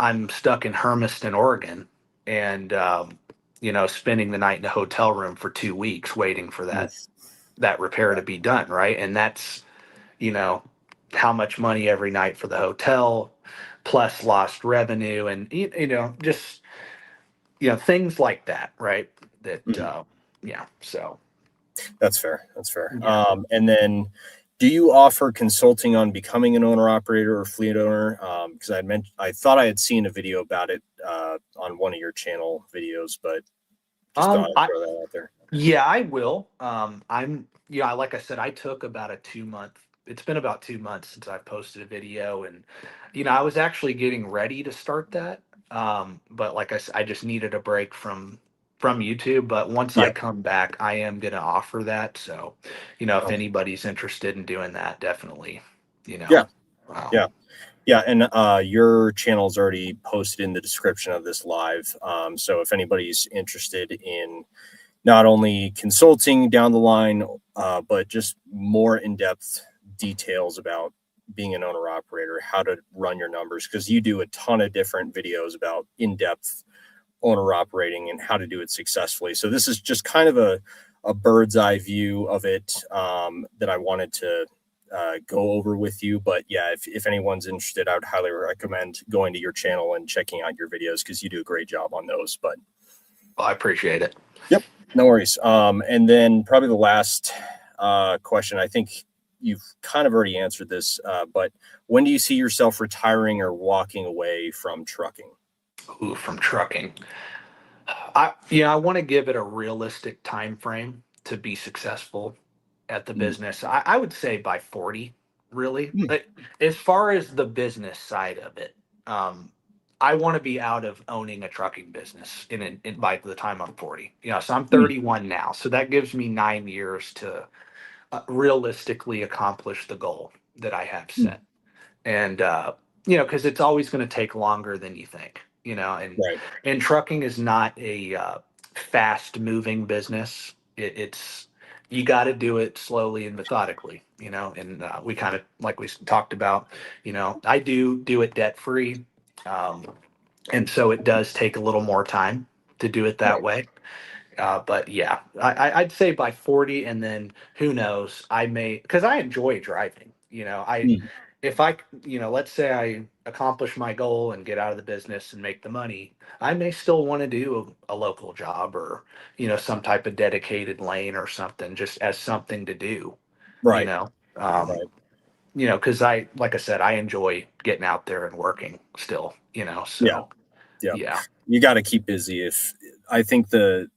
I'm stuck in Hermiston, Oregon, and spending the night in a hotel room for 2 weeks waiting for oof. that repair Yeah. to be done, right? And that's, you know, how much money every night for the hotel, plus lost revenue, and just things like that, right? That Mhm. yeah. So That's fair. That's fair. yeah. And then, do you offer consulting on becoming an owner operator or fleet owner? Because I thought I had seen a video about it on one of your channel videos, but just thought I'd I throw that out there. Yeah, I will. Like I said, I took about a 2 month. It's been about 2 months since I posted a video, and I was actually getting ready to start that. But like I said, I just needed a break from YouTube. But once I Yeah. come back, I am gonna offer that. So, if Okay. anybody's interested in doing that, definitely, you know. Yeah. Yeah. Um, Yeah, and your channel is already posted in the description of this live. So if anybody's interested in not only consulting down the line, but just more in-depth details about being an owner operator, how to run your numbers, because you do a ton of different videos about in-depth owner operating and how to do it successfully. So this is just kind of a bird's eye view of it that I wanted to go over with you. But yeah, if anyone's interested, I would highly recommend going to your channel and checking out your videos because you do a great job on those. But Well, I appreciate it. yep, no worries. And then probably the last question, I think you've kind of already answered this, but when do you see yourself retiring or walking away from trucking? Ooh, from trucking. I want to give it a realistic time frame to be successful at the Mm, business. I would say by 40, really. mm, But as far as the business side of it, I want to be out of owning a trucking business by the time I'm 40. So I'm mm, 31 now. So that gives me 9 years to realistically accomplish the goal that I have mm. set. And because it's always going to take longer than you think. Right. And trucking is not a fast moving business. It's you got to do it slowly and methodically. And we kind of like we talked about. I do it debt free, um, and so it does take a little more time to do it that Right. way. But yeah, I'd say by 40, and then who knows? I may, because I enjoy driving. Mm, If I, let's say I accomplish my goal and get out of the business and make the money, I may still want to do a local job or, some type of dedicated lane or something, just as something to do, you right. know, um, Right. because like I said, I enjoy getting out there and working still, Yeah. so Yeah. yeah, You got to keep busy. If I think the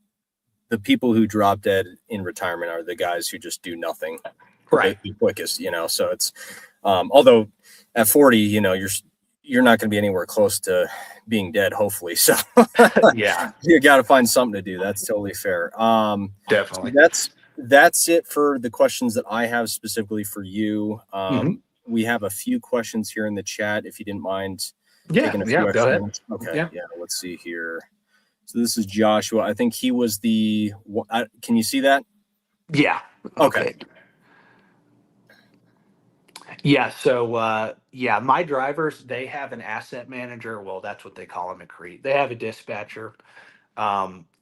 people who drop dead in retirement are the guys who just do nothing right. the quickest, so it's although at 40, you're not going to be anywhere close to being dead, hopefully. So Yeah, you got to find something to do. That's totally fair. So definitely. that's it for the questions that I have specifically for you. Hmm. We have a few questions here in the chat. If you didn't mind Yeah, taking a yeah, few go extra ahead. minutes. Okay, Yeah. yeah. Let's see here. So this is Joshua. I think he was can you see that? Yeah. Okay. Okay. Yeah. So, yeah, my drivers, they have an asset manager. Well, that's what they call them at Crete. They have a dispatcher.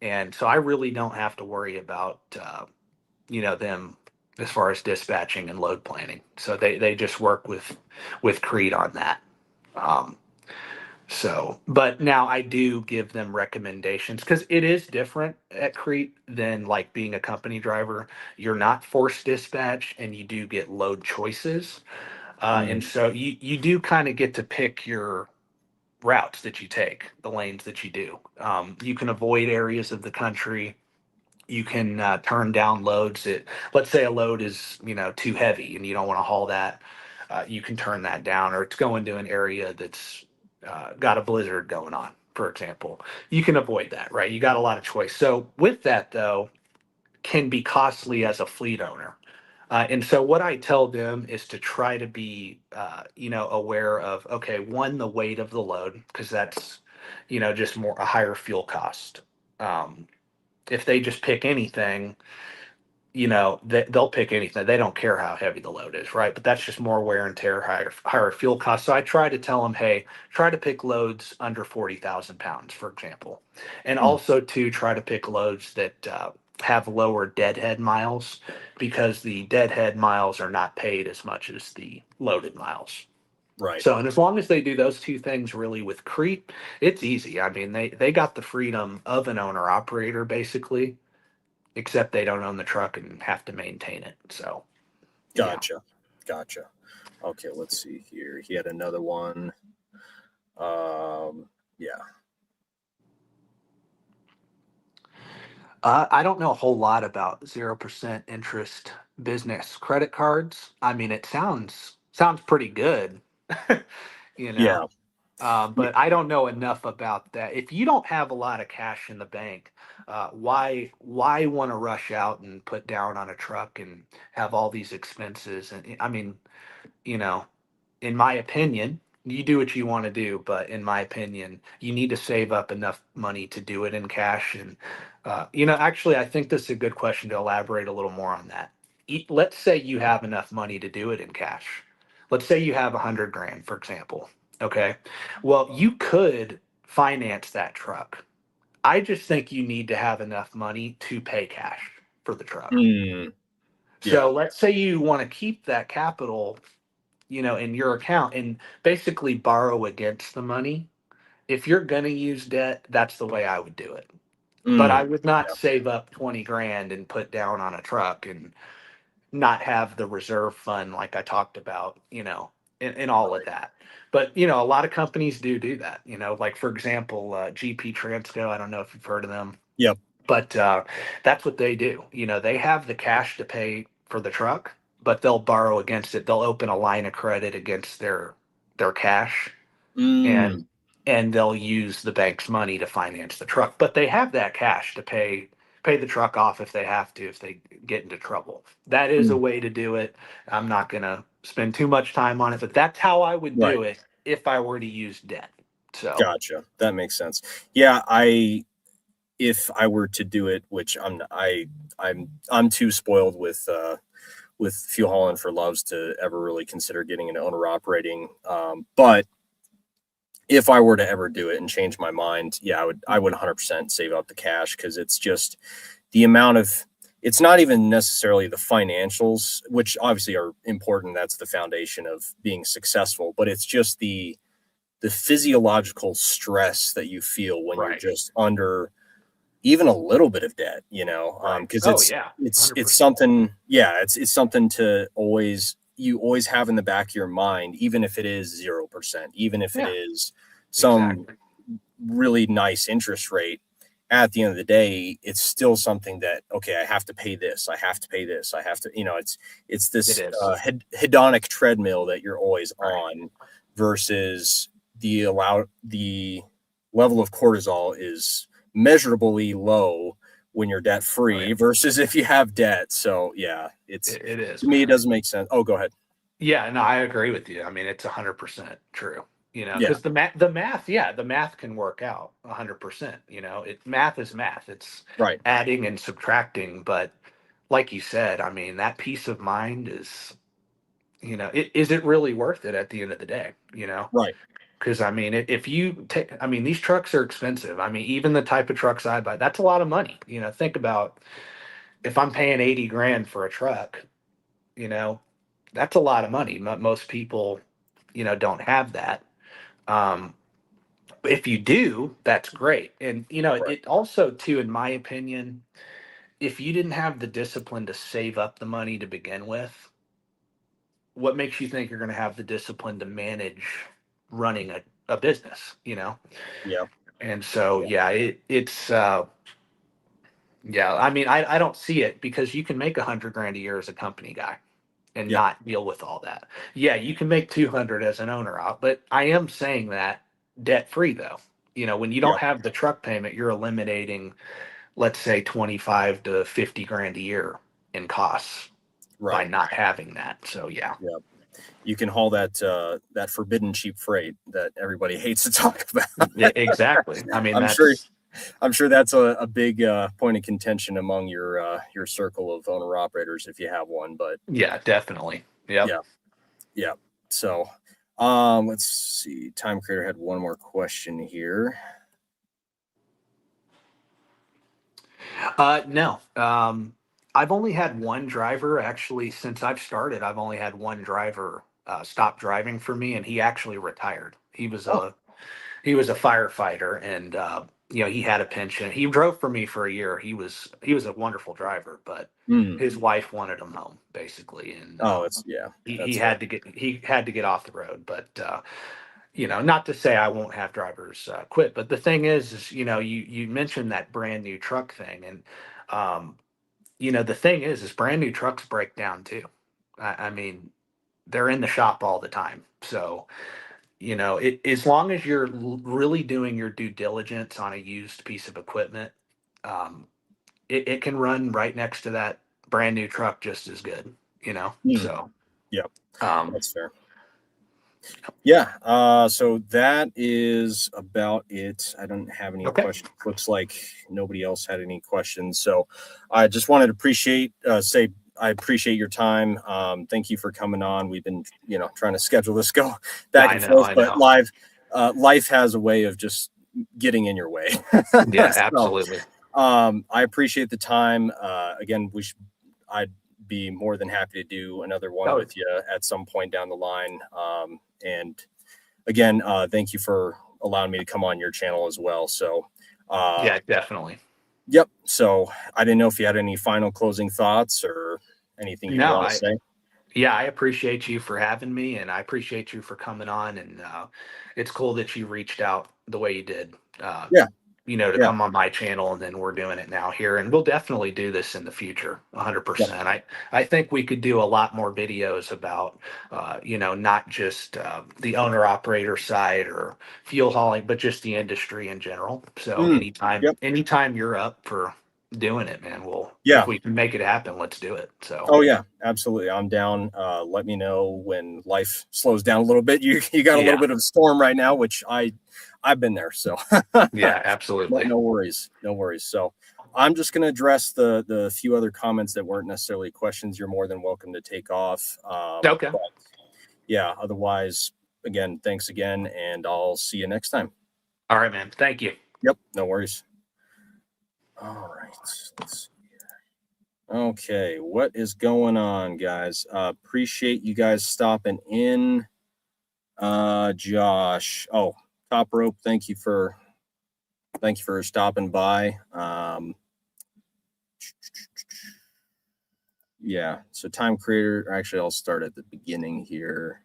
And so I really don't have to worry about, them as far as dispatching and load planning. So they just work with Crete on that. Um, but now I do give them recommendations because it is different at Crete than like being a company driver. You're not forced dispatch and you do get load choices. And Mm, so you do kind of get to pick your routes that you take, the lanes that you do. You can avoid areas of the country. You can turn down loads that, let's say a load is, too heavy and you don't want to haul that. You can turn that down, or it's going to an area that's got a blizzard going on, for example. You can avoid that, right? You got a lot of choice. So with that, though, can be costly as a fleet owner. And so what I tell them is to try to be, aware of, okay, one, the weight of the load, because that's, just more a higher fuel cost. Um, if they just pick anything, they'll pick anything. They don't care how heavy the load is, right? But that's just more wear and tear, higher fuel costs. So I try to tell them, hey, try to pick loads under 40,000 pounds, for example, and mm, also to try to pick loads that have lower deadhead miles, because the deadhead miles are not paid as much as the loaded miles. right. So, and as long as they do those two things really with Crete, it's easy. I mean, they got the freedom of an owner operator basically, except they don't own the truck and have to maintain it. So, yeah. Gotcha. Gotcha. Okay, let's see here. He had another one. Yeah. I don't know a whole lot about 0% interest business credit cards. I mean, it sounds pretty good, you know. Yeah. But I don't know enough about that. If you don't have a lot of cash in the bank, why want to rush out and put down on a truck and have all these expenses? And I mean, you know, in my opinion, you do what you want to do, but in my opinion, you need to save up enough money to do it in cash. And, actually, I think this is a good question to elaborate a little more on that. Let's say you have enough money to do it in cash. Let's say you have 100 grand, for example. Okay. Well, you could finance that truck. I just think you need to have enough money to pay cash for the truck. Mm, So let's say you want to keep that capital, in your account and basically borrow against the money. If you're going to use debt, that's the way I would do it. But I Mm, would not yeah. save up 20 grand and put down on a truck and not have the reserve fund like I talked about, and all of Right. that. But, a lot of companies do that, like for example, GP Transco. I don't know if you've heard of them, Yep. but that's what they do. They have the cash to pay for the truck, but they'll borrow against it. They'll open a line of credit against their cash, and Mm, they'll use the bank's money to finance the truck. But they have that cash to pay the truck off if they have to, if they get into trouble. That is a mm, way to do it. I'm not gonna spend too much time on it, but that's how I would right. do it if I were to use debt. So Gotcha. That makes sense. Yeah, if I were to do it, which I'm too spoiled with fuel hauling for loves to ever really consider getting an owner operating. But if I were to ever do it and change my mind, yeah, I would 100% save up the cash, because it's just the amount of, it's not even necessarily the financials, which obviously are important. That's the foundation of being successful, but it's just the physiological stress that you feel when you're right, just under even a little bit of debt, right. because Oh yeah, it's 100%. something, yeah, it's something to always have in the back of your mind, even if it is 0%, even if it Yeah, is some exactly. really nice interest rate. At the end of the day, it's still something that, okay, I have to pay this, I have to pay this, I have to, it's It this is. hedonic treadmill that you're always Right. on, versus the level of cortisol is measurably low when you're debt Oh yeah. free versus if you have debt. So yeah, It is, to me, it man. doesn't make sense. Oh, go ahead. Yeah, no, I agree with you. I mean, it's 100% true. Yeah, Because the math, yeah, the math can work out 100%. Math is math. It's right, adding and subtracting. But like you said, I mean, that peace of mind is, is it really worth it at the end of the day? right. Because I mean, if you take, I mean, these trucks are expensive. I mean, even the type of trucks I buy, that's a lot of money. Think about if I'm paying 80 grand for a truck, you know, that's a lot of money. Most people, don't have that. Um, if you do, that's great. And, Right. it also, too, in my opinion, if you didn't have the discipline to save up the money to begin with, what makes you think you're going to have the discipline to manage running a business, Yeah, And so, yeah, yeah, yeah, I mean, I don't see it because you can make 100 grand a year as a company guy and yeah, not deal with all that. Yeah, you can make 200 as an owner out, but I am saying that debt free though. When you yeah. don't have the truck payment, you're eliminating, let's say 25 to 50 grand a year in costs by Right. not having that. So yeah. Yeah. You can haul that forbidden cheap freight that everybody hates to talk about. Yeah, exactly. I mean, I'm sure that's I'm sure that's a big point of contention among your circle of owner operators if you have one. But yeah, definitely. Yep. yeah, yeah. So let's see. Time Creator had one more question here. No. I've only had one driver actually since I've started. I've only had one driver stop driving for me, and he actually retired. Oh, He was a firefighter, and he had a pension. He drove for me for a year. He was a wonderful driver, but mm. his wife wanted him home basically, and Oh, it's yeah, he that's fair. had to get off the road. But not to say I won't have drivers quit, but the thing is you mentioned that brand new truck thing, and um, the thing is brand new trucks break down too. I mean, they're in the shop all the time. So, as long as you're really doing your due diligence on a used piece of equipment, um, it can run right next to that brand new truck just as good, Mm. So, Yeah, um, that's fair. Yeah, so that is about it. I don't have any okay. questions. Looks like nobody else had any questions. So I just wanted to say I appreciate your time. Thank you for coming on. We've been, trying to schedule this, go back I and know. forth, I but know. life has a way of just getting in your way. Yeah, So absolutely. I appreciate the time. Again, I be more than happy to do another one Oh, with you at some point down the line. And again, thank you for allowing me to come on your channel as well. So, yeah, definitely. yep. So I didn't know if you had any final closing thoughts or anything you'd No, want to say. yeah, I appreciate you for having me, and I appreciate you for coming on. And it's cool that you reached out the way you did. Uh, Yeah. to Yeah. come on my channel, and then we're doing it now here, and we'll definitely do this in the future, Yep. 100%. I think we could do a lot more videos about, not just the owner operator side or fuel hauling, but just the industry in general. So Mm, yep. anytime you're up for doing it, man, if Yeah. we can make it happen, let's do it. So Oh yeah, absolutely. I'm down. Let me know when life slows down a little bit. You got a little yeah, bit of a storm right now, which I've been there. So yeah, no, absolutely. no worries, no worries. So I'm just going to address the few other comments that weren't necessarily questions. You're more than welcome to take off. Okay. But yeah, otherwise, again, thanks again, and I'll see you next time. All right, man. Thank you. Yep, no worries. All right, let's see. Okay, what is going on, guys? Appreciate you guys stopping in. Josh. Oh, Top Rope, thank you for stopping by. Yeah, so Time Creator, actually I'll start at the beginning here.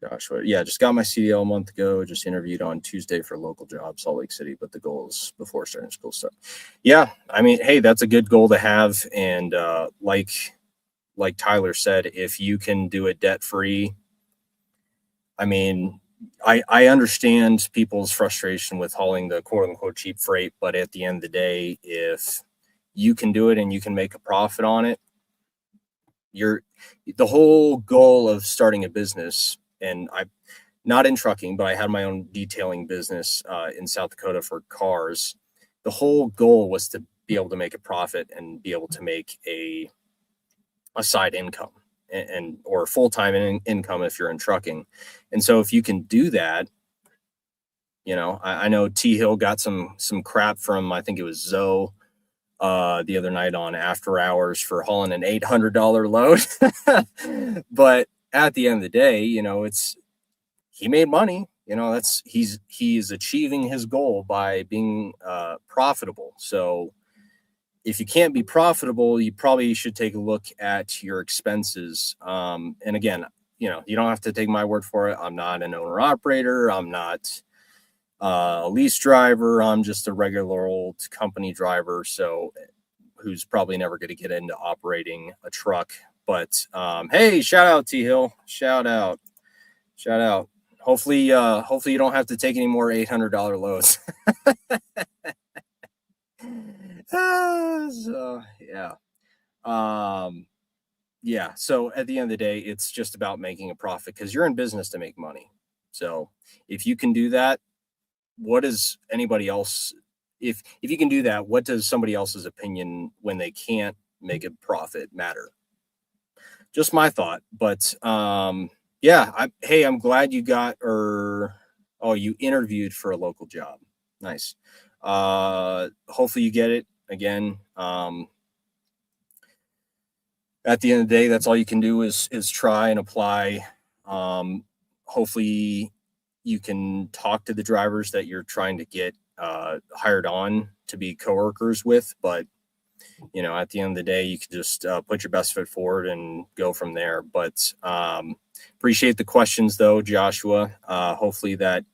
Joshua, yeah, just got my CDL a month ago. Just interviewed on Tuesday for a local job, Salt Lake City, but the goal is before starting school stuff. Yeah, I mean, hey, that's a good goal to have. And like Tyler said, if you can do it debt free, I mean, I understand people's frustration with hauling the quote unquote cheap freight, but at the end of the day, if you can do it and you can make a profit on it, the whole goal of starting a business. And I, not in trucking, but I had my own detailing business in South Dakota for cars. The whole goal was to be able to make a profit and be able to make a side income and or full-time income if you're in trucking. And so if you can do that, I know T Hill got some crap from, I think it was Zoe the other night on After Hours for hauling an $800 load. But at the end of the day, he made money. He's achieving his goal by being profitable. So if you can't be profitable, you probably should take a look at your expenses. And again, you don't have to take my word for it. I'm not an owner operator. I'm not a lease driver. I'm just a regular old company driver. So who's probably never going to get into operating a truck. But hey, shout out T Hill. Shout out. Hopefully you don't have to take any more $800 loads. So yeah. Yeah. So at the end of the day, it's just about making a profit because you're in business to make money. So if you can do that, what is anybody else? If you can do that, what does somebody else's opinion when they can't make a profit matter? Just my thought. But yeah, I'm glad you you interviewed for a local job. Nice. Hopefully you get it again. At the end of the day, that's all you can do is try and apply. Hopefully you can talk to the drivers that you're trying to get hired on to be coworkers with. But, at the end of the day, you can just put your best foot forward and go from there. But appreciate the questions, though, Joshua. Hopefully that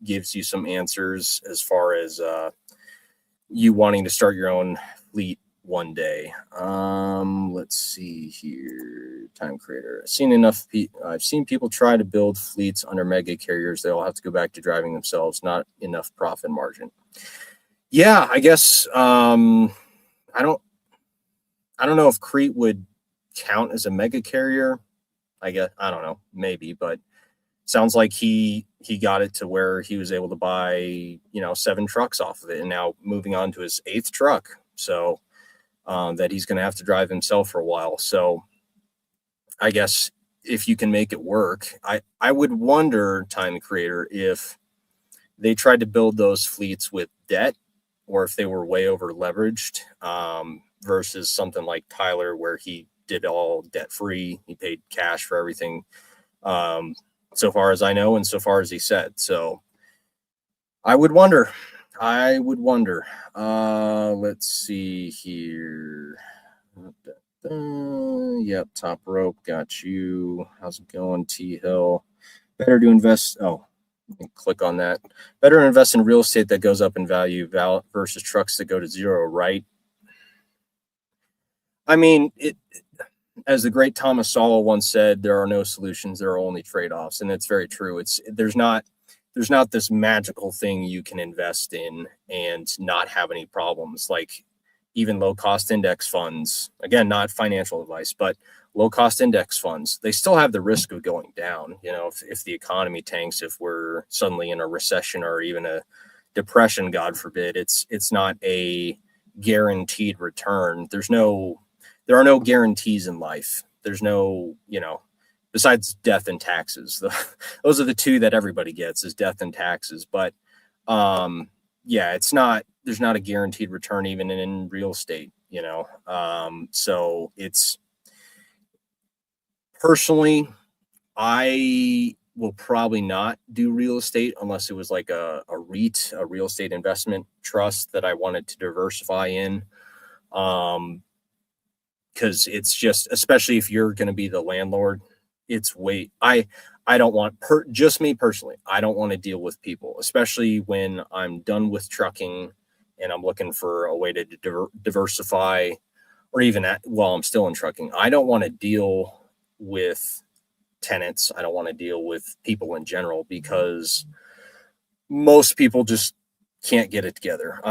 gives you some answers as far as you wanting to start your own fleet one day. Let's see here. Time Creator. I've seen people try to build fleets under mega carriers. They all have to go back to driving themselves. Not enough profit margin. Yeah, I guess I don't know if Crete would count as a mega carrier. I guess I don't know, maybe, but sounds like he got it to where he was able to buy 7 trucks off of it, and now moving on to his 8th truck. So that he's going to have to drive himself for a while. So I guess if you can make it work, I would wonder, Time Creator, if they tried to build those fleets with debt or if they were way over leveraged, versus something like Tyler, where he did all debt free. He paid cash for everything, so far as I know, and so far as he said. So I would wonder. Let's see here. Yep, top rope, got you. How's it going, T Hill? Better to invest. Oh, click on that. Better to invest in real estate that goes up in value versus trucks that go to zero, right? I mean, as the great Thomas Sowell once said, there are no solutions, there are only trade-offs, and it's very true. There's not this magical thing you can invest in and not have any problems. Like even low cost index funds, again, not financial advice, but low cost index funds, they still have the risk of going down. You know, if the economy tanks, if we're suddenly in a recession or even a depression, God forbid, it's not a guaranteed return. There are no guarantees in life. There's no, besides death and taxes. Those are the two that everybody gets, is death and taxes. But yeah, there's not a guaranteed return even in real estate, so it's, personally, I will probably not do real estate unless it was like a REIT, a real estate investment trust that I wanted to diversify in. Because it's just, especially if you're going to be the landlord, I don't want, just me personally, I don't want to deal with people, especially when I'm done with trucking and I'm looking for a way to diversify, or even while I'm still in trucking. I don't want to deal with tenants. I don't want to deal with people in general, because most people just can't get it together.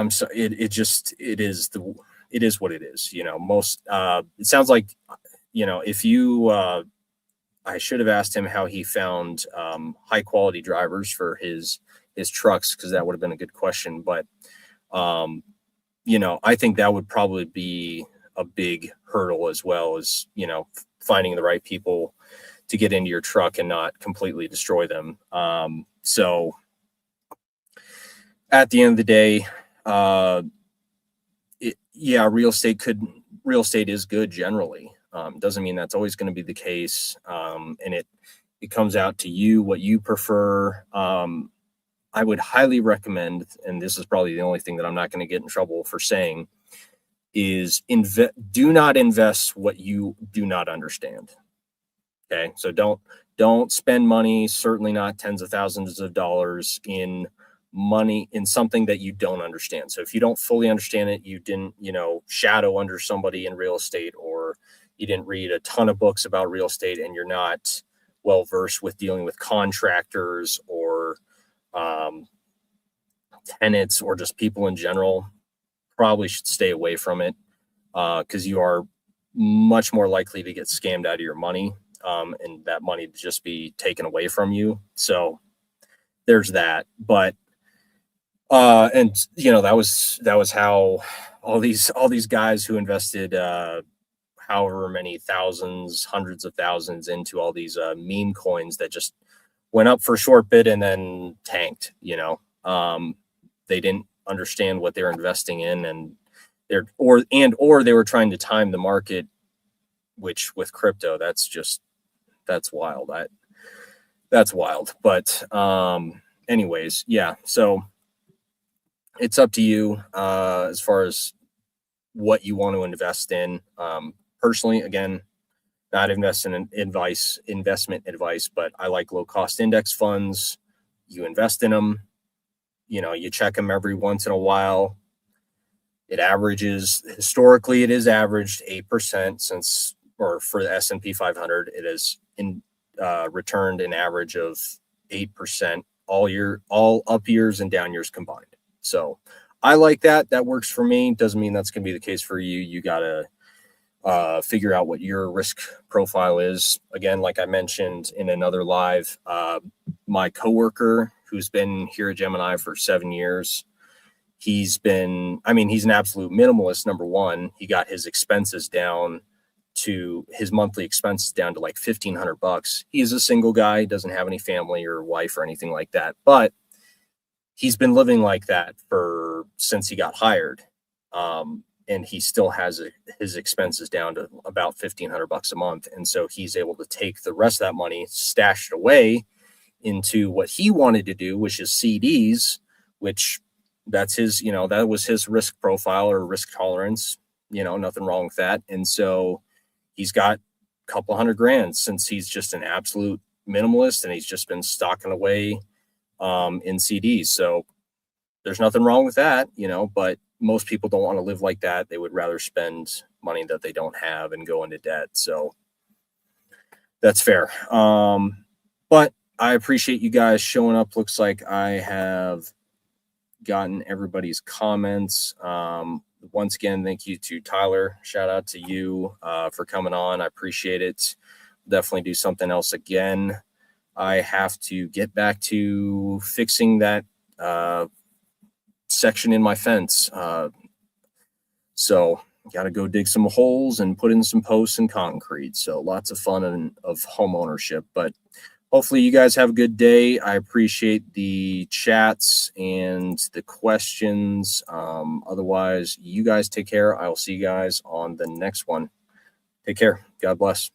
It is what it is. It sounds like, if you, I should have asked him how he found high quality drivers for his trucks, because that would have been a good question. But I think that would probably be a big hurdle, as well as finding the right people to get into your truck and not completely destroy them. So at the end of the day, real estate is good generally. Doesn't mean that's always going to be the case. And it comes out to you, what you prefer. I would highly recommend, and this is probably the only thing that I'm not going to get in trouble for saying, is do not invest what you do not understand. Okay. So don't spend money, certainly not tens of thousands of dollars in something that you don't understand. So if you don't fully understand it, you didn't, shadow under somebody in real estate, or you didn't read a ton of books about real estate, and you're not well versed with dealing with contractors or tenants or just people in general, probably should stay away from it, because you are much more likely to get scammed out of your money, and that money to just be taken away from you. So there's that. But and that was how all these guys who invested however many thousands, hundreds of thousands into all these meme coins that just went up for a short bit and then tanked. They didn't understand what they're investing in, and or they were trying to time the market, which with crypto, that's wild. That's wild. But anyways, yeah. So it's up to you as far as what you want to invest in. Personally, again, not investment advice, but I like low cost index funds. You invest in them, you check them every once in a while. Historically, it is averaged 8% for the S&P 500, it has returned an average of 8% all up years and down years combined. So I like that. That works for me. Doesn't mean that's going to be the case for you. You got to figure out what your risk profile is. Again, like I mentioned in another live, my coworker who's been here at Gemini for 7 years, he's an absolute minimalist. Number one, he got his monthly expenses down to like $1,500. He's a single guy, doesn't have any family or wife or anything like that, but he's been living like that for for since he got hired. And he still has his expenses down to about $1,500 a month. And so he's able to take the rest of that money, stash it away into what he wanted to do, which is CDs, which that's his, that was his risk profile or risk tolerance, nothing wrong with that. And so he's got a couple $100,000 since he's just an absolute minimalist and he's just been stocking away in CDs. So there's nothing wrong with that, but most people don't want to live like that. They would rather spend money that they don't have and go into debt. So that's fair. But I appreciate you guys showing up. Looks like I have gotten everybody's comments. Once again, thank you to Tyler. Shout out to you for coming on. I appreciate it. Definitely do something else again. I have to get back to fixing that section in my fence. So got to go dig some holes and put in some posts and concrete. So lots of fun of home ownership, but hopefully you guys have a good day. I appreciate the chats and the questions. Otherwise, you guys take care. I will see you guys on the next one. Take care. God bless.